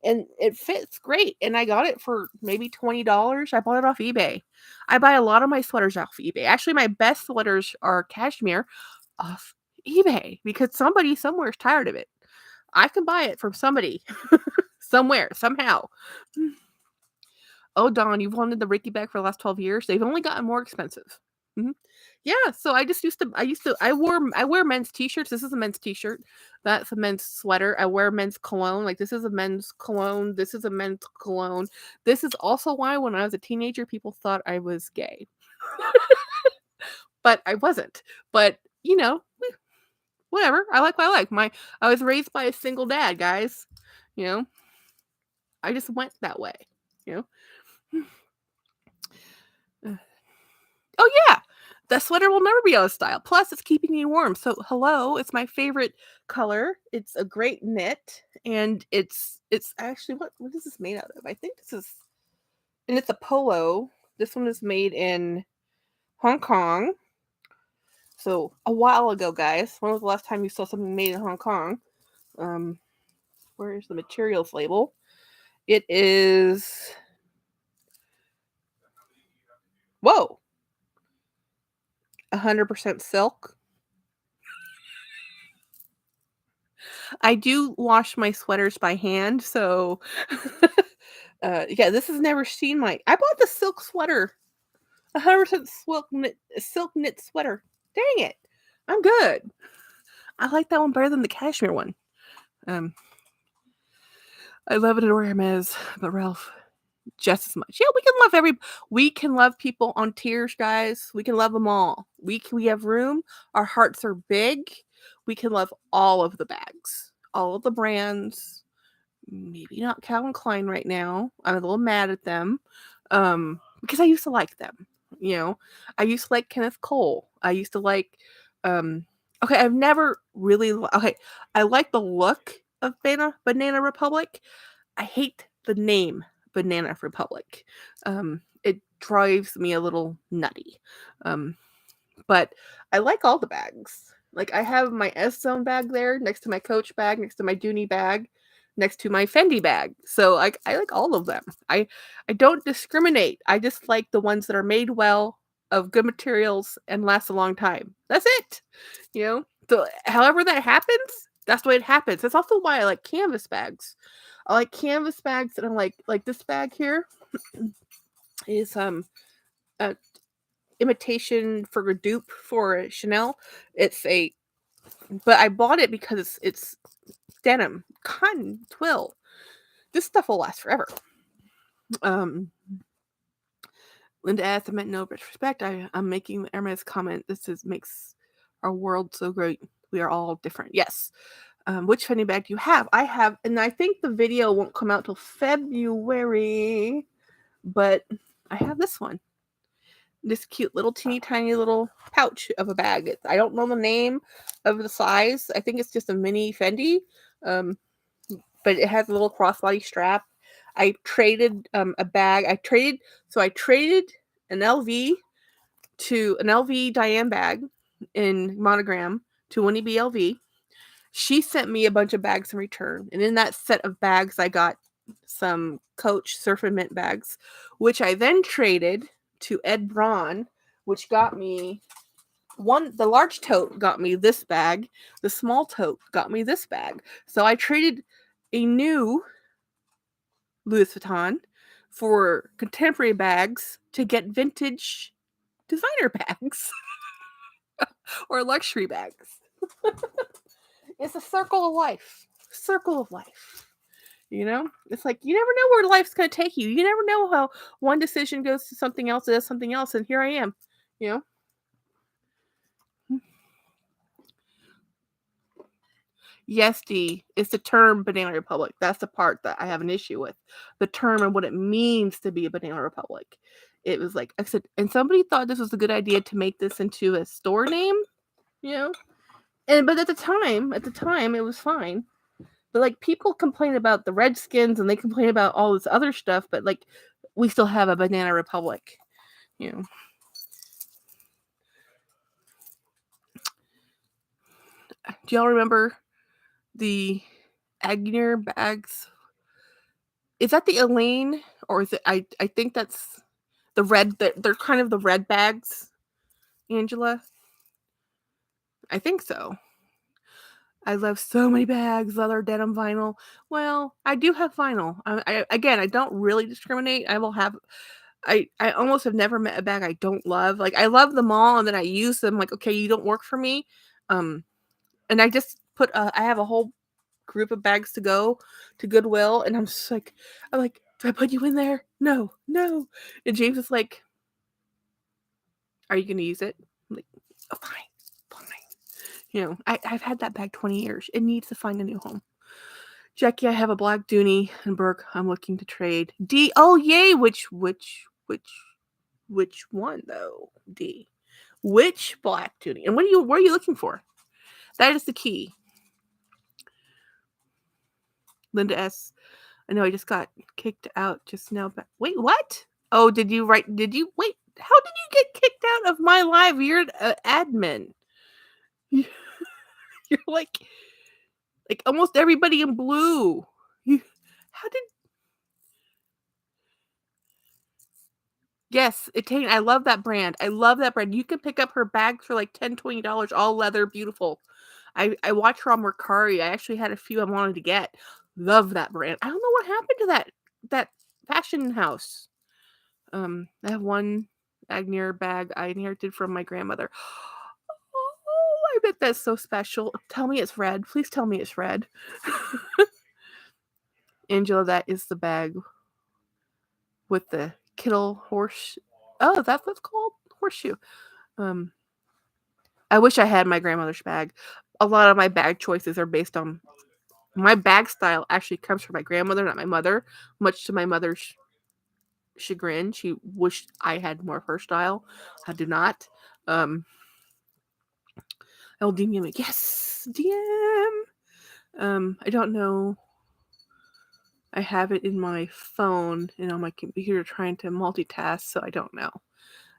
And it fits great. And I got it for maybe $20. I bought it off eBay. I buy a lot of my sweaters off eBay. Actually, my best sweaters are cashmere off eBay because somebody somewhere is tired of it. I can buy it from somebody somewhere, somehow. Oh, Dawn, you've wanted the Ricky bag for the last 12 years. They've only gotten more expensive. Mm-hmm. Yeah, so I wear men's t-shirts. This is a men's t-shirt. That's a men's sweater. I wear men's cologne. Like this is a men's cologne. This is a men's cologne. This is also why when I was a teenager, people thought I was gay. But I wasn't. But, whatever. I like what I like. I was raised by a single dad, guys. I just went that way, Oh, yeah. The sweater will never be out of style. Plus, it's keeping me warm. So, hello, it's my favorite color. It's a great knit, and it's actually what is this made out of? I think and it's a polo. This one is made in Hong Kong. So, a while ago, guys. When was the last time you saw something made in Hong Kong? Where's the materials label? It is. Whoa. 100% silk. I do wash my sweaters by hand, so yeah, this has never seen I bought the silk sweater. 100% silk knit sweater. Dang it. I'm good. I like that one better than the cashmere one. I love it at Hermes, but Ralph just as much. Yeah, we can love people on tiers, guys. We can love them all. We have room. Our hearts are big. We can love all of the bags, all of the brands. Maybe not Calvin Klein right now. I'm a little mad at them. Because I used to like them. You know, I used to like Kenneth Cole. I used to like, okay, I've never really, okay, I like the look of Banana Republic. I hate the name Banana Republic. It drives me a little nutty. But I like all the bags. Like I have my S Zone bag there next to my Coach bag, next to my Dooney bag, next to my Fendi bag. So I like all of them. I don't discriminate. I just like the ones that are made well, of good materials, and last a long time. That's it. You know? So however that happens, that's the way it happens. That's also why I like canvas bags. I like canvas bags, and I'm like this bag here is a imitation for a dupe for Chanel. But I bought it because it's denim, cotton, twill. This stuff will last forever. Linda asks, I meant no disrespect. I'm making Hermes comment. Makes our world so great. We are all different. Yes. Which Fendi bag do you have? I have, and I think the video won't come out till February, but I have this one. This cute little teeny tiny little pouch of a bag. I don't know the name of the size. I think it's just a mini Fendi, but it has a little crossbody strap. I traded a bag. I traded an LV Diane bag in Monogram to Winnie BLV. She sent me a bunch of bags in return, and in that set of bags, I got some Coach Surf and Mint bags, which I then traded to Ed Braun, which got me the large tote got me this bag, the small tote got me this bag. So I traded a new Louis Vuitton for contemporary bags to get vintage designer bags or luxury bags. It's a circle of life. Circle of life. You know, it's like you never know where life's going to take you. You never know how one decision goes to something else, does something else, and here I am. You know. Yes, D, it's the term Banana Republic. That's the part that I have an issue with. The term and what it means to be a Banana Republic. It was like I said, and somebody thought this was a good idea to make this into a store name, you know. But at the time, it was fine. But like people complain about the Redskins and they complain about all this other stuff, but like we still have a Banana Republic, you know. Do y'all remember the Agnier bags? Is that the Elaine, or is it? I think that's the red. They're kind of the red bags, Angela. I think so. I love so many bags, leather, denim, vinyl. Well, I do have vinyl. I don't really discriminate. I will have. I almost have never met a bag I don't love. Like I love them all, and then I use them. Like okay, you don't work for me. And I just I have a whole group of bags to go to Goodwill, and I'm like, do I put you in there? No. And James is like, are you going to use it? I'm like, oh, fine. You know, I've had that bag 20 years. It needs to find a new home. Jackie, I have a black Dooney, and Burke, I'm looking to trade. D, oh yay! Which one though? D, which black Dooney? And what are you looking for? That is the key. Linda S. I know I just got kicked out just now. But wait, what? Oh, did you wait? How did you get kicked out of my live? You're an admin. You're like almost everybody in blue. Yes, Etain. I love that brand. You can pick up her bags for like $10, $20, all leather, beautiful. I watch her on Mercari. I actually had a few I wanted to get. Love that brand. I don't know what happened to that fashion house. I have one Agnier bag I inherited from my grandmother. Oh, I bet that's so special. Tell me it's red. Please tell me it's red. Angela, that is the bag with the Kittle horse. Oh, that's what's called? Horseshoe. I wish I had my grandmother's bag. A lot of my bag choices are based on my bag style actually comes from my grandmother, not my mother, much to my mother's chagrin. She wished I had more of her style. I do not. I'll DM you. Yes, DM. I don't know. I have it in my phone and on my computer trying to multitask, so I don't know.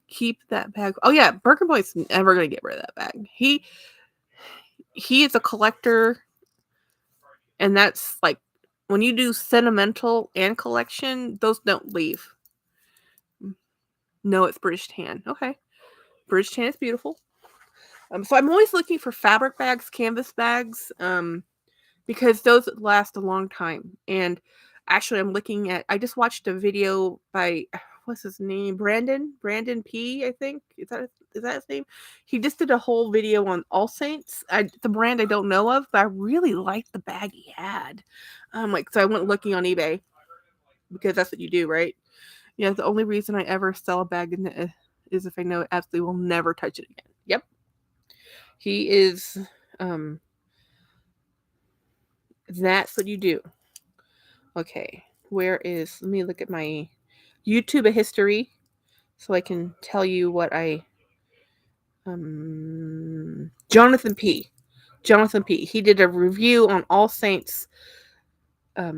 Keep that bag. Oh yeah, Birkin Boy's never gonna get rid of that bag. He is a collector, and that's like when you do sentimental and collection, those don't leave. No, it's British tan. Okay, British tan is beautiful. So I'm always looking for fabric bags, canvas bags, because those last a long time. And actually, I just watched a video by, what's his name? Brandon P, I think. Is that his name? He just did a whole video on All Saints. The brand I don't know of, but I really liked the bag he had. So I went looking on eBay because that's what you do, right? Yeah, the only reason I ever sell a bag is if I know it absolutely will never touch it again. Yep. He is, that's what you do. Okay, let me look at my YouTube history so I can tell you what Jonathan P. He did a review on All Saints, a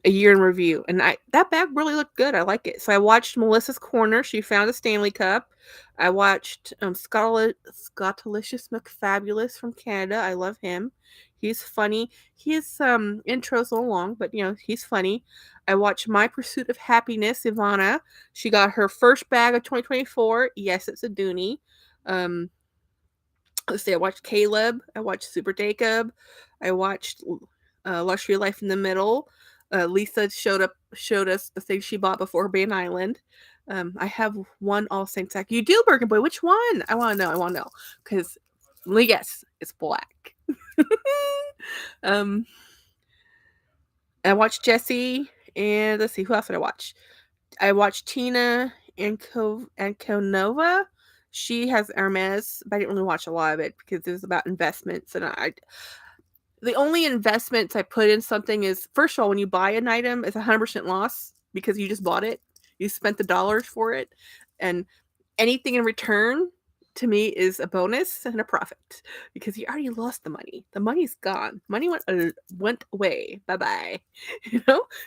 year in review, and that bag really looked good. I like it. So I watched Melissa's Corner. She found a Stanley Cup. I watched Scottalicious McFabulous from Canada. I love him. He's funny. His intros a little long, but he's funny. I watched My Pursuit of Happiness. Ivana. She got her first bag of 2024. Yes, it's a Dooney. Let's see. I watched Caleb. I watched Super Jacob. I watched Luxury Life in the Middle. Lisa showed us the thing she bought before Ban Island. I have one All Saints sack. You do, Birkin Boy. Which one? I want to know. Because, yes, it's black. I watched Jessie, and let's see, who else did I watch? I watched Tina Ankonova. She has Hermes, but I didn't really watch a lot of it because it was about investments, and the only investments I put in something is, first of all, when you buy an item, it's 100% loss because you just bought it. You spent the dollars for it. And anything in return, to me, is a bonus and a profit because you already lost the money. The money's gone. Money went away. Bye-bye.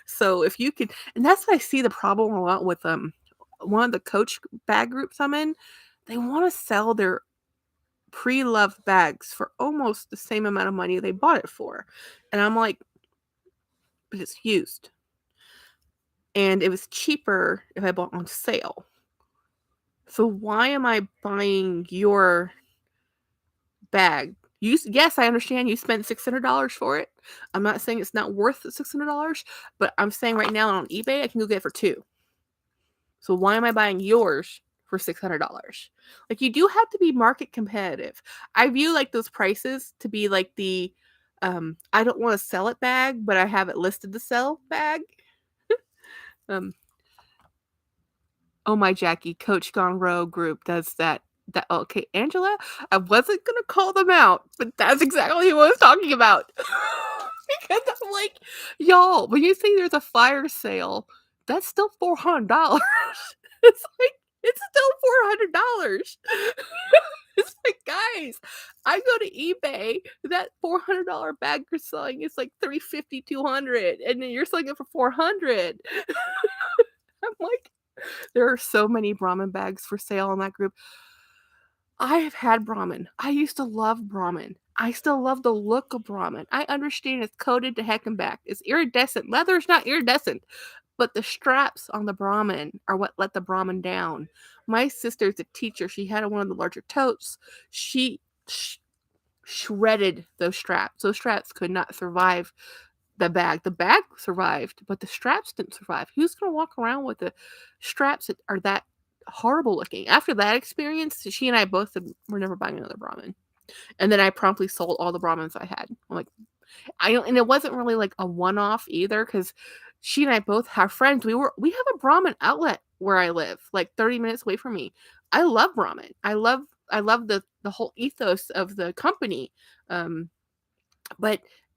So if you could, and that's what I see the problem a lot with one of the Coach bag groups I'm in. They want to sell their pre-loved bags for almost the same amount of money they bought it for. And I'm like, but it's used. And it was cheaper if I bought on sale. So why am I buying your bag? Yes, I understand you spent $600 for it. I'm not saying it's not worth the $600, but I'm saying right now on eBay, I can go get it for $2. So why am I buying yours for $600? Like, you do have to be market competitive. I view like those prices to be like the I don't want to sell it bag, but I have it listed to sell bag. Oh my Jackie, Coach Gone Rogue group does that. Okay, Angela, I wasn't gonna call them out, but that's exactly what I was talking about. Because I'm like, y'all, when you say there's a fire sale, that's still $400. It's like, it's still $400. It's like, guys, I go to eBay, that $400 bag you're selling is like $350, $200, and then you're selling it for $400. I'm like, there are so many Brahmin bags for sale on that group. I have had Brahmin. I used to love Brahmin. I still love the look of Brahmin. I understand it's coated to heck and back. It's iridescent. Leather is not iridescent, but the straps on the Brahmin are what let the Brahmin down. My sister's a teacher. She had one of the larger totes. She shredded those straps. Those straps could not survive the bag. The bag survived, but the straps didn't survive. Who's going to walk around with the straps that are that horrible looking? After that experience, she and I both said, we're never buying another Brahmin. And then I promptly sold all the Brahmins I had. I'm like, and it wasn't really like a one-off either, because she and I both have friends. We have a Brahmin outlet where I live, like 30 minutes away from me. I love Brahmin. I love the whole ethos of the company. But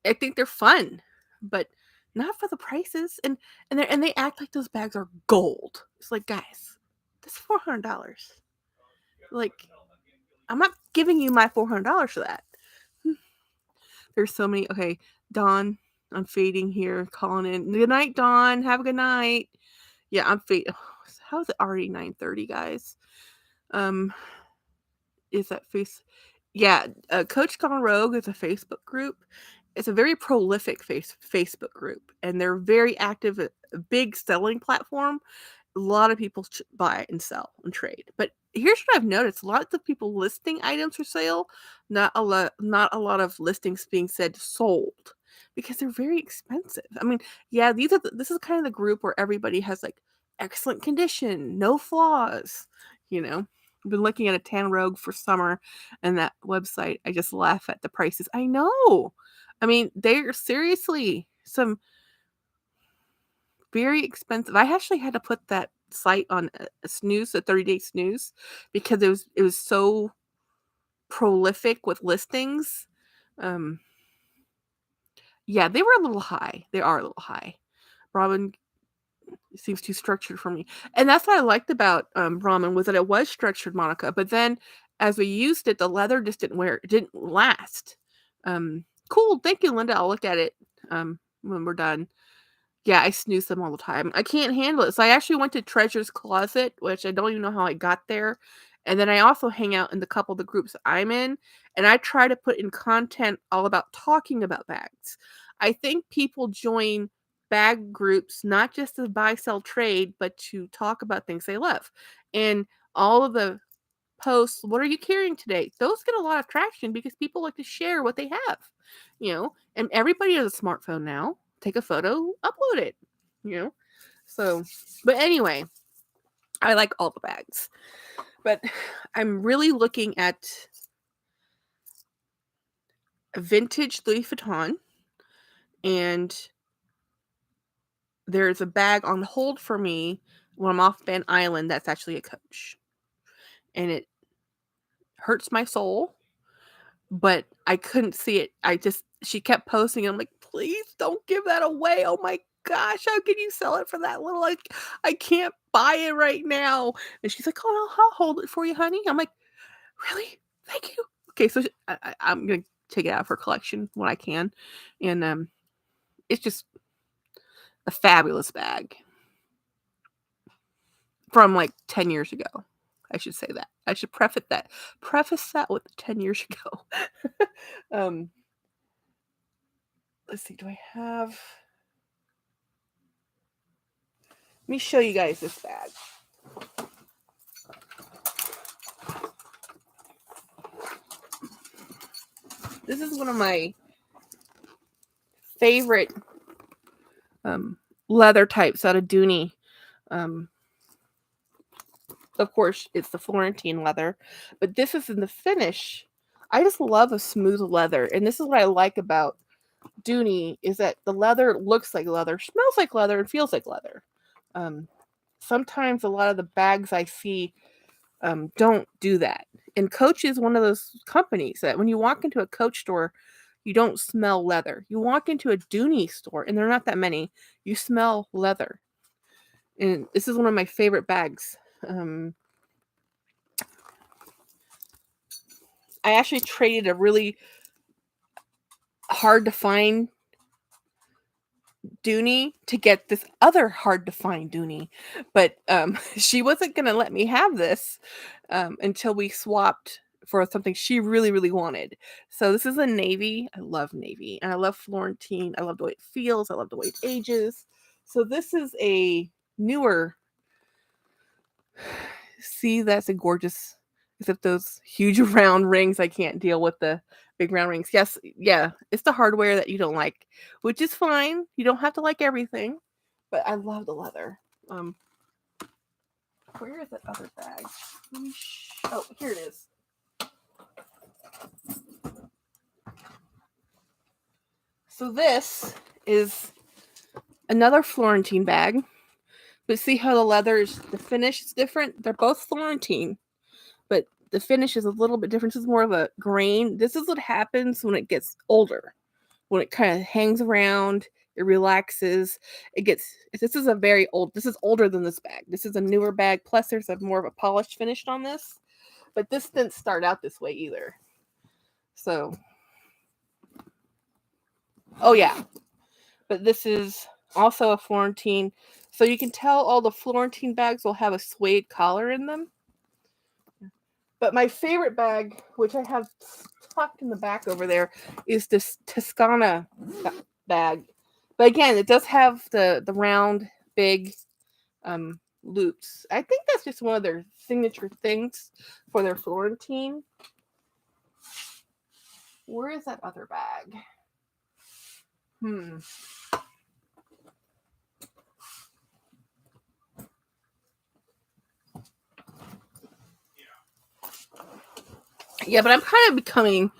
I think they're fun. But not for the prices. And they act like those bags are gold. It's like, guys, this is $400. Like, I'm not giving you my $400 for that. There's so many. Okay, Dawn, I'm fading here, calling in. Good night, Dawn. Have a good night. Yeah, I'm fading. How is it already 9:30, guys? Is that face? Yeah, Coach Gone Rogue is a Facebook group. It's a very prolific Facebook group, and they're very active. A big selling platform. A lot of people buy and sell and trade. But here's what I've noticed: lots of people listing items for sale. Not a lot of listings being said sold because they're very expensive. I mean, yeah, this is kind of the group where everybody has like excellent condition, no flaws. You know, I've been looking at a tan rogue for summer, and that website. I just laugh at the prices. I know. I mean, they're seriously some very expensive. I actually had to put that site on a snooze, a 30-day snooze, because it was so prolific with listings. Yeah, they were a little high. They are a little high. Robin seems too structured for me. And that's what I liked about Ramen was that it was structured, Monica. But then as we used it, the leather just didn't last. Cool. Thank you, Linda. I'll look at it when we're done. Yeah, I snooze them all the time. I can't handle it. So I actually went to Treasure's Closet, which I don't even know how I got there. And then I also hang out in the couple of the groups I'm in, and I try to put in content all about talking about bags. I think people join bag groups not just to buy, sell, trade, but to talk about things they love. And all of the posts, what are you carrying today? Those get a lot of traction because people like to share what they have, and everybody has a smartphone now. Take a photo, upload it, you know. So, but anyway, I like all the bags. But I'm really looking at a vintage Louis Vuitton, and there's a bag on hold for me when I'm off Van Island that's actually a Coach. And it hurts my soul, but I couldn't see it. She kept posting. I'm like, please don't give that away. Oh my gosh, how can you sell it for that little? Like, I can't buy it right now. And she's like, oh, I'll hold it for you, honey. I'm like, really? Thank you. Okay, so I'm gonna take it out of her collection when I can, and it's just a fabulous bag from like 10 years ago. I should say that. I should preface that with 10 years ago. Let's see. Do I have? Let me show you guys this bag. This is one of my favorite leather types out of Dooney. Of course, it's the Florentine leather, but this is in the finish. I just love a smooth leather, and this is what I like about Dooney is that the leather looks like leather, smells like leather, and feels like leather. Sometimes a lot of the bags I see don't do that. And Coach is one of those companies that when you walk into a Coach store, you don't smell leather. You walk into a Dooney store, and there are not that many, you smell leather. And this is one of my favorite bags. I actually traded a really hard to find Dooney to get this other hard to find Dooney, but she wasn't going to let me have this until we swapped for something she really, really wanted. So this is a navy. I love navy, and I love Florentine. I love the way it feels. I love the way it ages. So this is a newer. See, that's a gorgeous, except those huge round rings. I can't deal with the big round rings. Yes, yeah, it's the hardware that you don't like, which is fine. You don't have to like everything, but I love the leather. Where is that other bag? Oh, here it is. So this is another Florentine bag. But see how the finish is different? They're both Florentine, but the finish is a little bit different. This is more of a grain. This is what happens when it gets older. When it kind of hangs around, It relaxes. This is a very old, this is older than this bag. This is a newer bag. Plus there's a more of a polished finish on this. But this didn't start out this way either. So, oh yeah. But this is also a Florentine. So you can tell all the Florentine bags will have a suede collar in them. But my favorite bag, which I have tucked in the back over there, is this Toscana bag. But again, it does have the round, big loops. I think that's just one of their signature things for their Florentine. Where is that other bag? Yeah, but I'm kind of becoming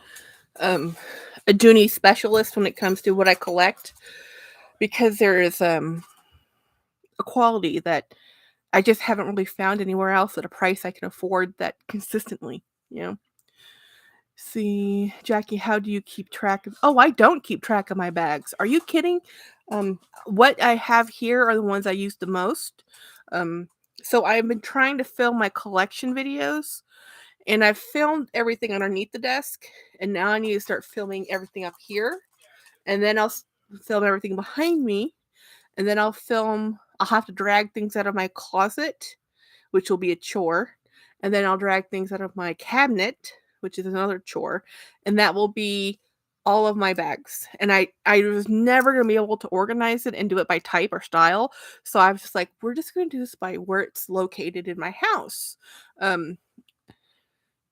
a Dooney specialist when it comes to what I collect, because there is a quality that I just haven't really found anywhere else at a price I can afford that consistently, See, Jackie, how do you keep track of? Oh, I don't keep track of my bags. Are you kidding? What I have here are the ones I use the most. So I've been trying to film my collection videos, and I've filmed everything underneath the desk, and now I need to start filming everything up here, and then I'll film everything behind me, and then I'll have to drag things out of my closet, which will be a chore, and then I'll drag things out of my cabinet, which is another chore, and that will be all of my bags. And I was never going to be able to organize it and do it by type or style, so I was just like, we're just going to do this by where it's located in my house.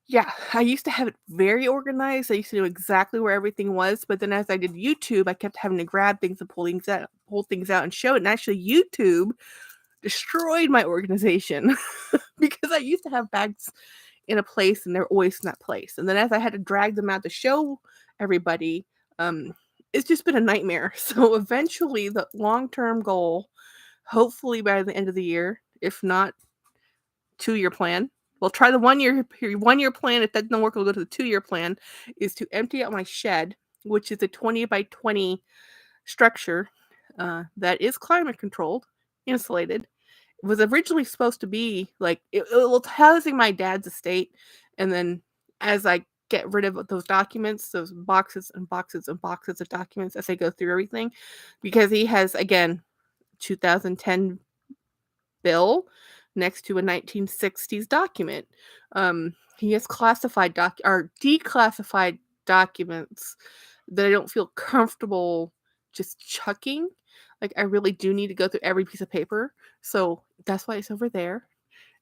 Yeah, I used to have it very organized. I used to know exactly where everything was, but then as I did YouTube, I kept having to grab things and pull things out and show it. And actually, YouTube destroyed my organization because I used to have bags in a place and they're always in that place. And then as I had to drag them out to show everybody, it's just been a nightmare. So eventually, the long-term goal, hopefully by the end of the year, if not 2-year plan. We'll try the 1-year plan. If that doesn't work, we'll go to the 2-year plan, is to empty out my shed, which is a 20 by 20 structure that is climate controlled, insulated. It was originally supposed to be like, it was housing my dad's estate. And then as I get rid of those documents, those boxes and boxes and boxes of documents as I go through everything, because he has, again, 2010 bill next to a 1960s document. He has classified or declassified documents that I don't feel comfortable just chucking. Like, I really do need to go through every piece of paper, so that's why it's over there.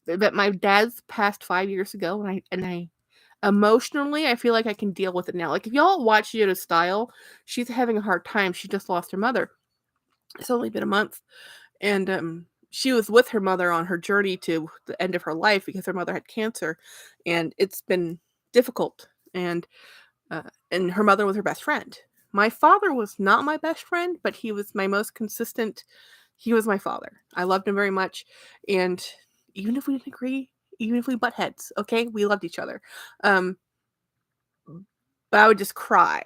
But my dad's passed 5 years ago, and I emotionally, I feel like I can deal with it now. Like, if y'all watch Yoda Style, she's having a hard time. She just lost her mother. It's only been a month, and she was with her mother on her journey to the end of her life because her mother had cancer, and it's been difficult. And her mother was her best friend. My father was not my best friend, but he was my most consistent. He was my father. I loved him very much, and even if we didn't agree, even if we butt heads, okay, we loved each other. But I would just cry,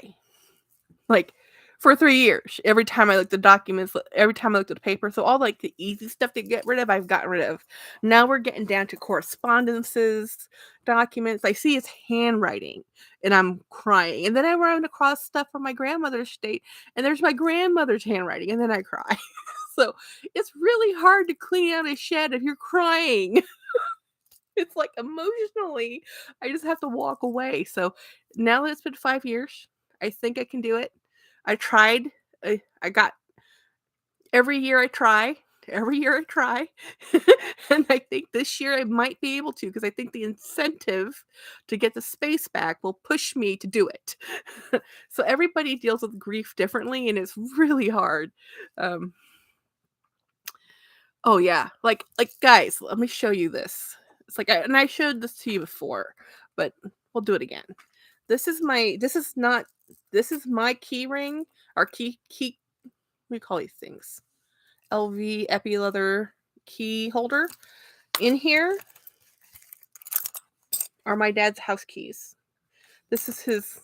like, for 3 years. Every time I looked at documents, every time I looked at the paper. So all like the easy stuff to get rid of, I've gotten rid of. Now we're getting down to correspondences, documents. I see his handwriting and I'm crying. And then I run across stuff from my grandmother's estate and there's my grandmother's handwriting and then I cry. So it's really hard to clean out a shed if you're crying. It's like, emotionally, I just have to walk away. So now that it's been 5 years, I think I can do it. I tried. I got every year I try. Every year I try. And I think this year I might be able to, because I think the incentive to get the space back will push me to do it. So everybody deals with grief differently, and it's really hard. Oh yeah, like guys, let me show you this. It's like, and I showed this to you before, but we'll do it again. This is my key ring, or key, what do you call these things? LV epi leather key holder. In here are my dad's house keys. This is his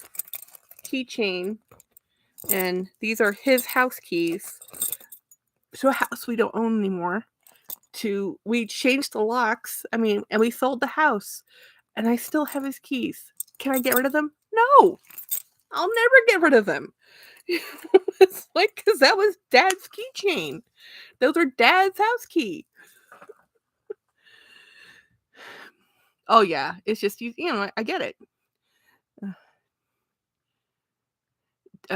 keychain And these are his house keys to a house we don't own anymore. We changed the locks. I mean, and we sold the house. And I still have his keys. Can I get rid of them? No. I'll never get rid of them. It's like, because that was Dad's keychain. Those are Dad's house key. Oh, yeah. It's just, you know, I get it.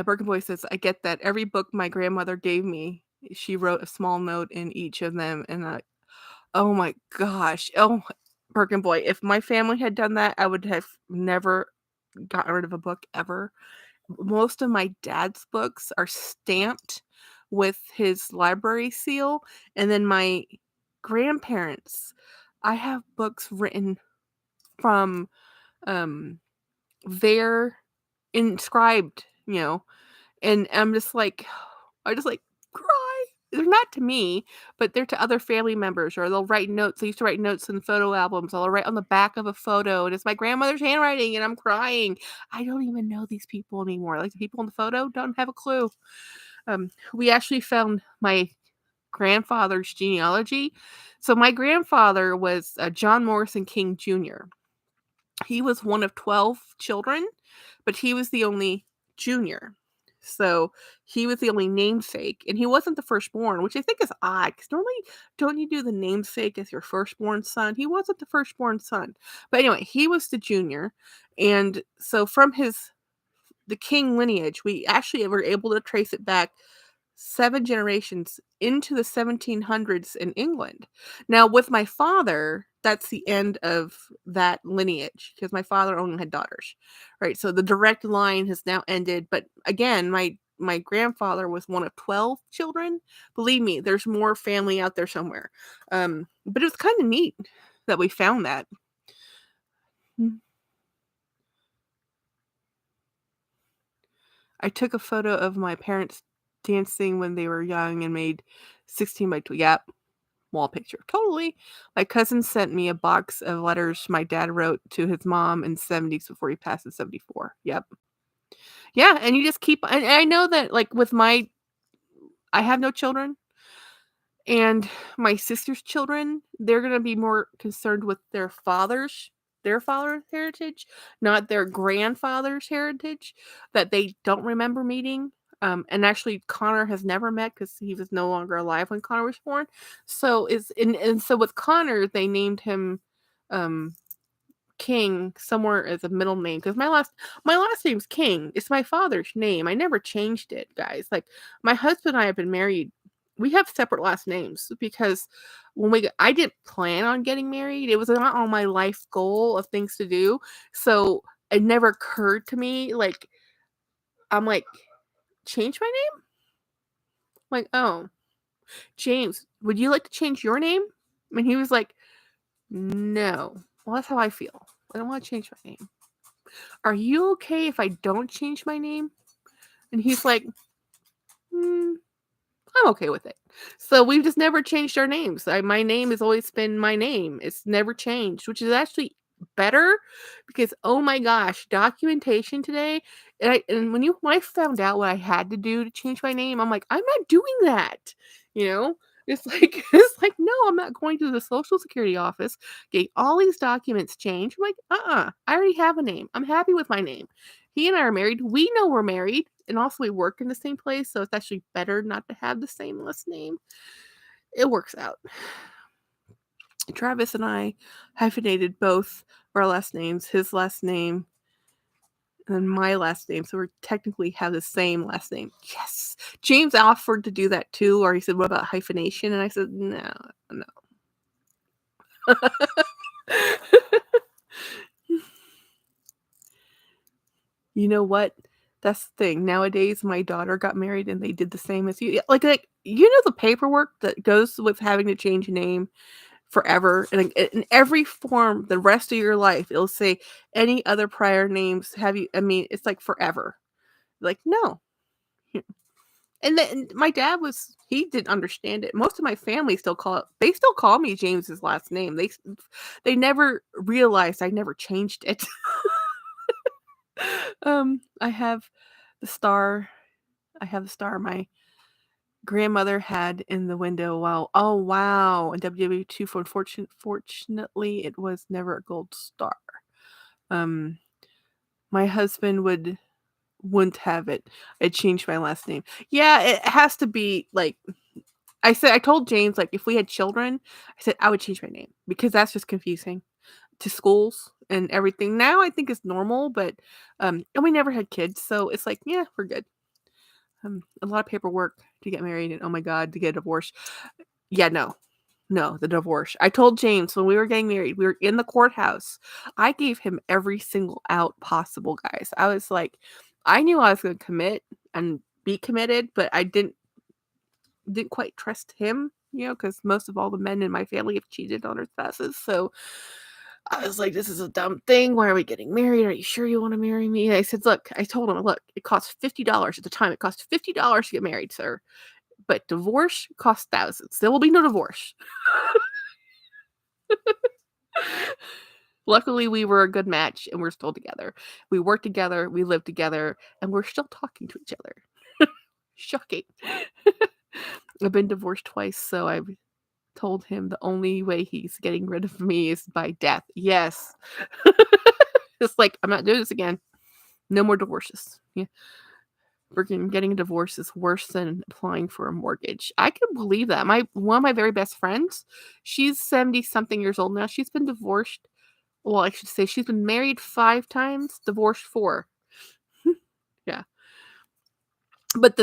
Bergen Boy says, I get that. Every book my grandmother gave me, she wrote a small note in each of them. And oh my gosh. Oh, Bergen Boy, if my family had done that, I would have never gotten rid of a book ever. Most of my dad's books are stamped with his library seal. And then my grandparents, I have books written from their inscribed, you know, and I'm just like, I just like cry. They're not to me, but they're to other family members, or they'll write notes. I used to write notes in photo albums. I'll write on the back of a photo, and it's my grandmother's handwriting, and I'm crying. I don't even know these people anymore. Like, the people in the photo don't have a clue. We actually found my grandfather's genealogy. So my grandfather was John Morrison King Jr. He was one of 12 children, but he was the only junior. So he was the only namesake, and he wasn't the firstborn, which I think is odd, because normally don't you do the namesake as your firstborn son? He wasn't the firstborn son. But anyway, he was the junior. And so from the King lineage, we actually were able to trace it back 7 generations into the 1700s in England. Now, with my father, that's the end of that lineage, because my father only had daughters, right? So the direct line has now ended. But again, my grandfather was one of 12 children. Believe me, there's more family out there somewhere. But it was kind of neat that we found that. I took a photo of my parents dancing when they were young and made 16 by 12. Yep. Wall picture. Totally. My cousin sent me a box of letters my dad wrote to his mom in the 70s before he passed in 74. Yep. Yeah, and you just keep, and I know that, like, I have no children, and my sister's children, they're going to be more concerned with their father's heritage, not their grandfather's heritage that they don't remember meeting. And actually, Connor has never met, because he was no longer alive when Connor was born. So so with Connor, they named him King somewhere as a middle name, because my last name's King. It's my father's name. I never changed it, guys. Like, my husband and I have been married. We have separate last names because I didn't plan on getting married. It was not on my life goal of things to do. So it never occurred to me. Like, I'm like, change my name? I'm like, oh, James, would you like to change your name? And he was like, no. Well, that's how I feel. I don't want to change my name. Are you okay if I don't change my name? And he's like, I'm okay with it. So we've just never changed our names. My name has always been my name. It's never changed, which is actually better, because oh my gosh, documentation today. And when I found out what I had to do to change my name, I'm like, I'm not doing that. You know, it's like no, I'm not going to the Social Security office, getting all these documents changed. I'm like, I already have a name. I'm happy with my name. He and I are married. We know we're married. And also we work in the same place, so it's actually better not to have the same last name. It works out. Travis and I hyphenated both our last names, his last name and my last name, so we technically have the same last name. Yes. James offered to do that too, or he said, what about hyphenation? And I said, no. You know what? That's the thing. Nowadays, my daughter got married and they did the same as you. Like you know, the paperwork that goes with having to change a name forever, and in every form, the rest of your life, it'll say any other prior names. I mean, it's like forever. Like, no. And then my dad he didn't understand it. Most of my family still call me James's last name. They never realized I never changed it. I have the star I have the star my grandmother had in the window. Wow. Oh, wow. And WW2 for fortunately, it was never a gold star. My husband wouldn't have it. I changed my last name. Yeah, it has to be like I told James, like, if we had children, I said I would change my name because that's just confusing to schools and everything. Now I think it's normal, but and we never had kids, so it's like, yeah, we're good. A lot of paperwork to get married and oh my god, to get a divorce. Yeah, no. No, the divorce. I told James when we were getting married, we were in the courthouse. I gave him every single out possible, guys. I was like, I knew I was going to commit and be committed, but I didn't quite trust him, because most of all the men in my family have cheated on their spouses. So I was like, this is a dumb thing. Why are we getting married? Are you sure you want to marry me? And I told him, look, it costs $50 at the time. It cost $50 to get married, sir. But divorce costs thousands. There will be no divorce. Luckily, we were a good match and we're still together. We work together, we live together, and we're still talking to each other. Shocking. I've been divorced twice, so I've told him the only way he's getting rid of me is by death. Yes. It's like, I'm not doing this again. No more divorces. Yeah. Freaking getting a divorce is worse than applying for a mortgage. I can believe that. One of my very best friends, she's 70-something years old now. She's been divorced. Well, I should say she's been married 5 times, divorced 4. Yeah. But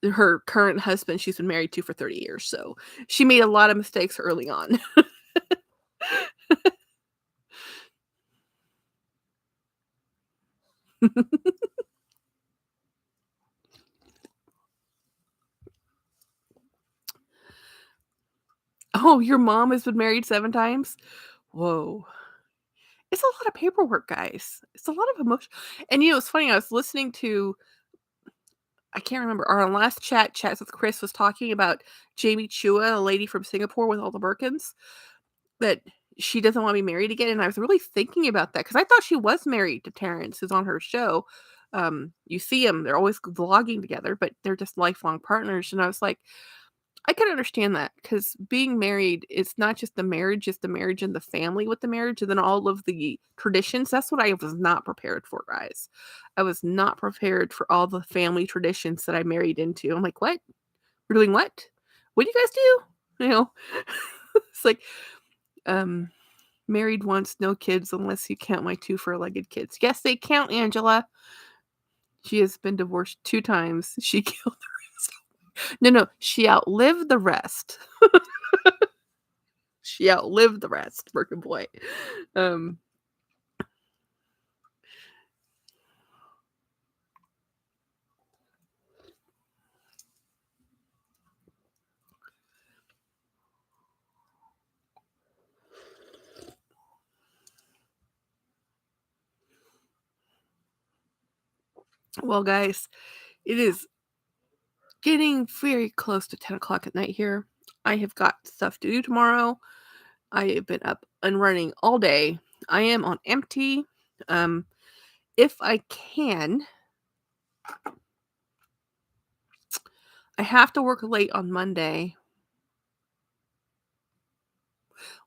her current husband, she's been married to for 30 years. So she made a lot of mistakes early on. Oh, your mom has been married 7 times? Whoa. It's a lot of paperwork, guys. It's a lot of emotion. And it's funny, I was listening to I can't remember, our last chats with Chris was talking about Jamie Chua, a lady from Singapore with all the Birkins, that she doesn't want to be married again. And I was really thinking about that because I thought she was married to Terrence, who's on her show. You see them, they're always vlogging together, but they're just lifelong partners. And I was like, I can understand that because being married, it's not just the marriage, it's the marriage and the family with the marriage, and then all of the traditions. That's what I was not prepared for, guys. I was not prepared for all the family traditions that I married into. I'm like, what? We're doing what? What do you guys do? It's like, married once, no kids, unless you count my 2 four-legged kids. Yes, they count, Angela. She has been divorced 2 times. She killed the rest. No, she outlived the rest. She outlived the rest, Broken Boy. Well, guys, it is getting very close to 10 o'clock at night here. I have got stuff to do tomorrow. I have been up and running all day. I am on empty. If I can, I have to work late on Monday.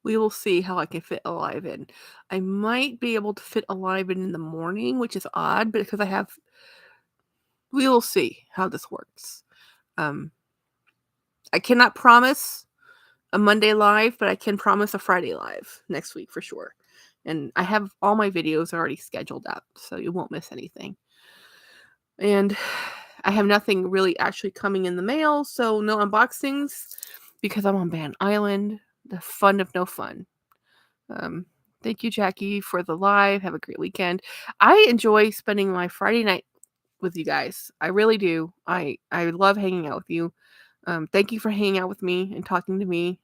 We will see how I can fit Alive in. I might be able to fit Alive in the morning, which is odd, but because we will see how this works. I cannot promise a Monday live, but I can promise a Friday live next week for sure. And I have all my videos already scheduled out, so you won't miss anything. And I have nothing really actually coming in the mail, so no unboxings because I'm on Ban Island. The fun of no fun. Thank you, Jackie, for the live. Have a great weekend. I enjoy spending my Friday night with you guys. I really do. I love hanging out with you. Thank you for hanging out with me and talking to me.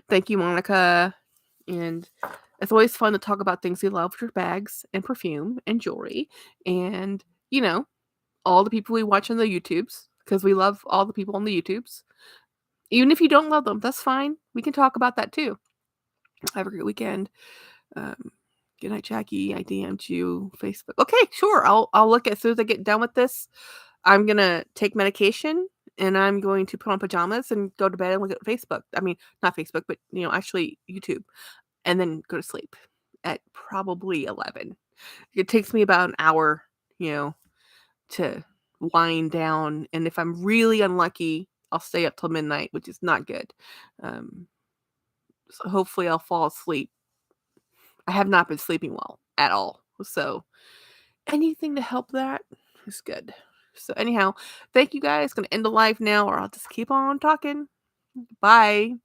Thank you, Monica. And it's always fun to talk about things we love, which are bags and perfume and jewelry. And, all the people we watch on the YouTubes, because we love all the people on the YouTubes. Even if you don't love them, that's fine. We can talk about that too. Have a great weekend. Good night, Jackie. I DM'd you Facebook. Okay, sure. I'll look as soon as I get done with this. I'm gonna take medication and I'm going to put on pajamas and go to bed and look at Facebook. I mean, not Facebook, but actually YouTube, and then go to sleep at probably 11. It takes me about an hour, to wind down, and if I'm really unlucky, I'll stay up till midnight, which is not good. So hopefully I'll fall asleep. I have not been sleeping well at all. So anything to help that is good. So anyhow, thank you guys. Gonna end the live now, or I'll just keep on talking. Bye.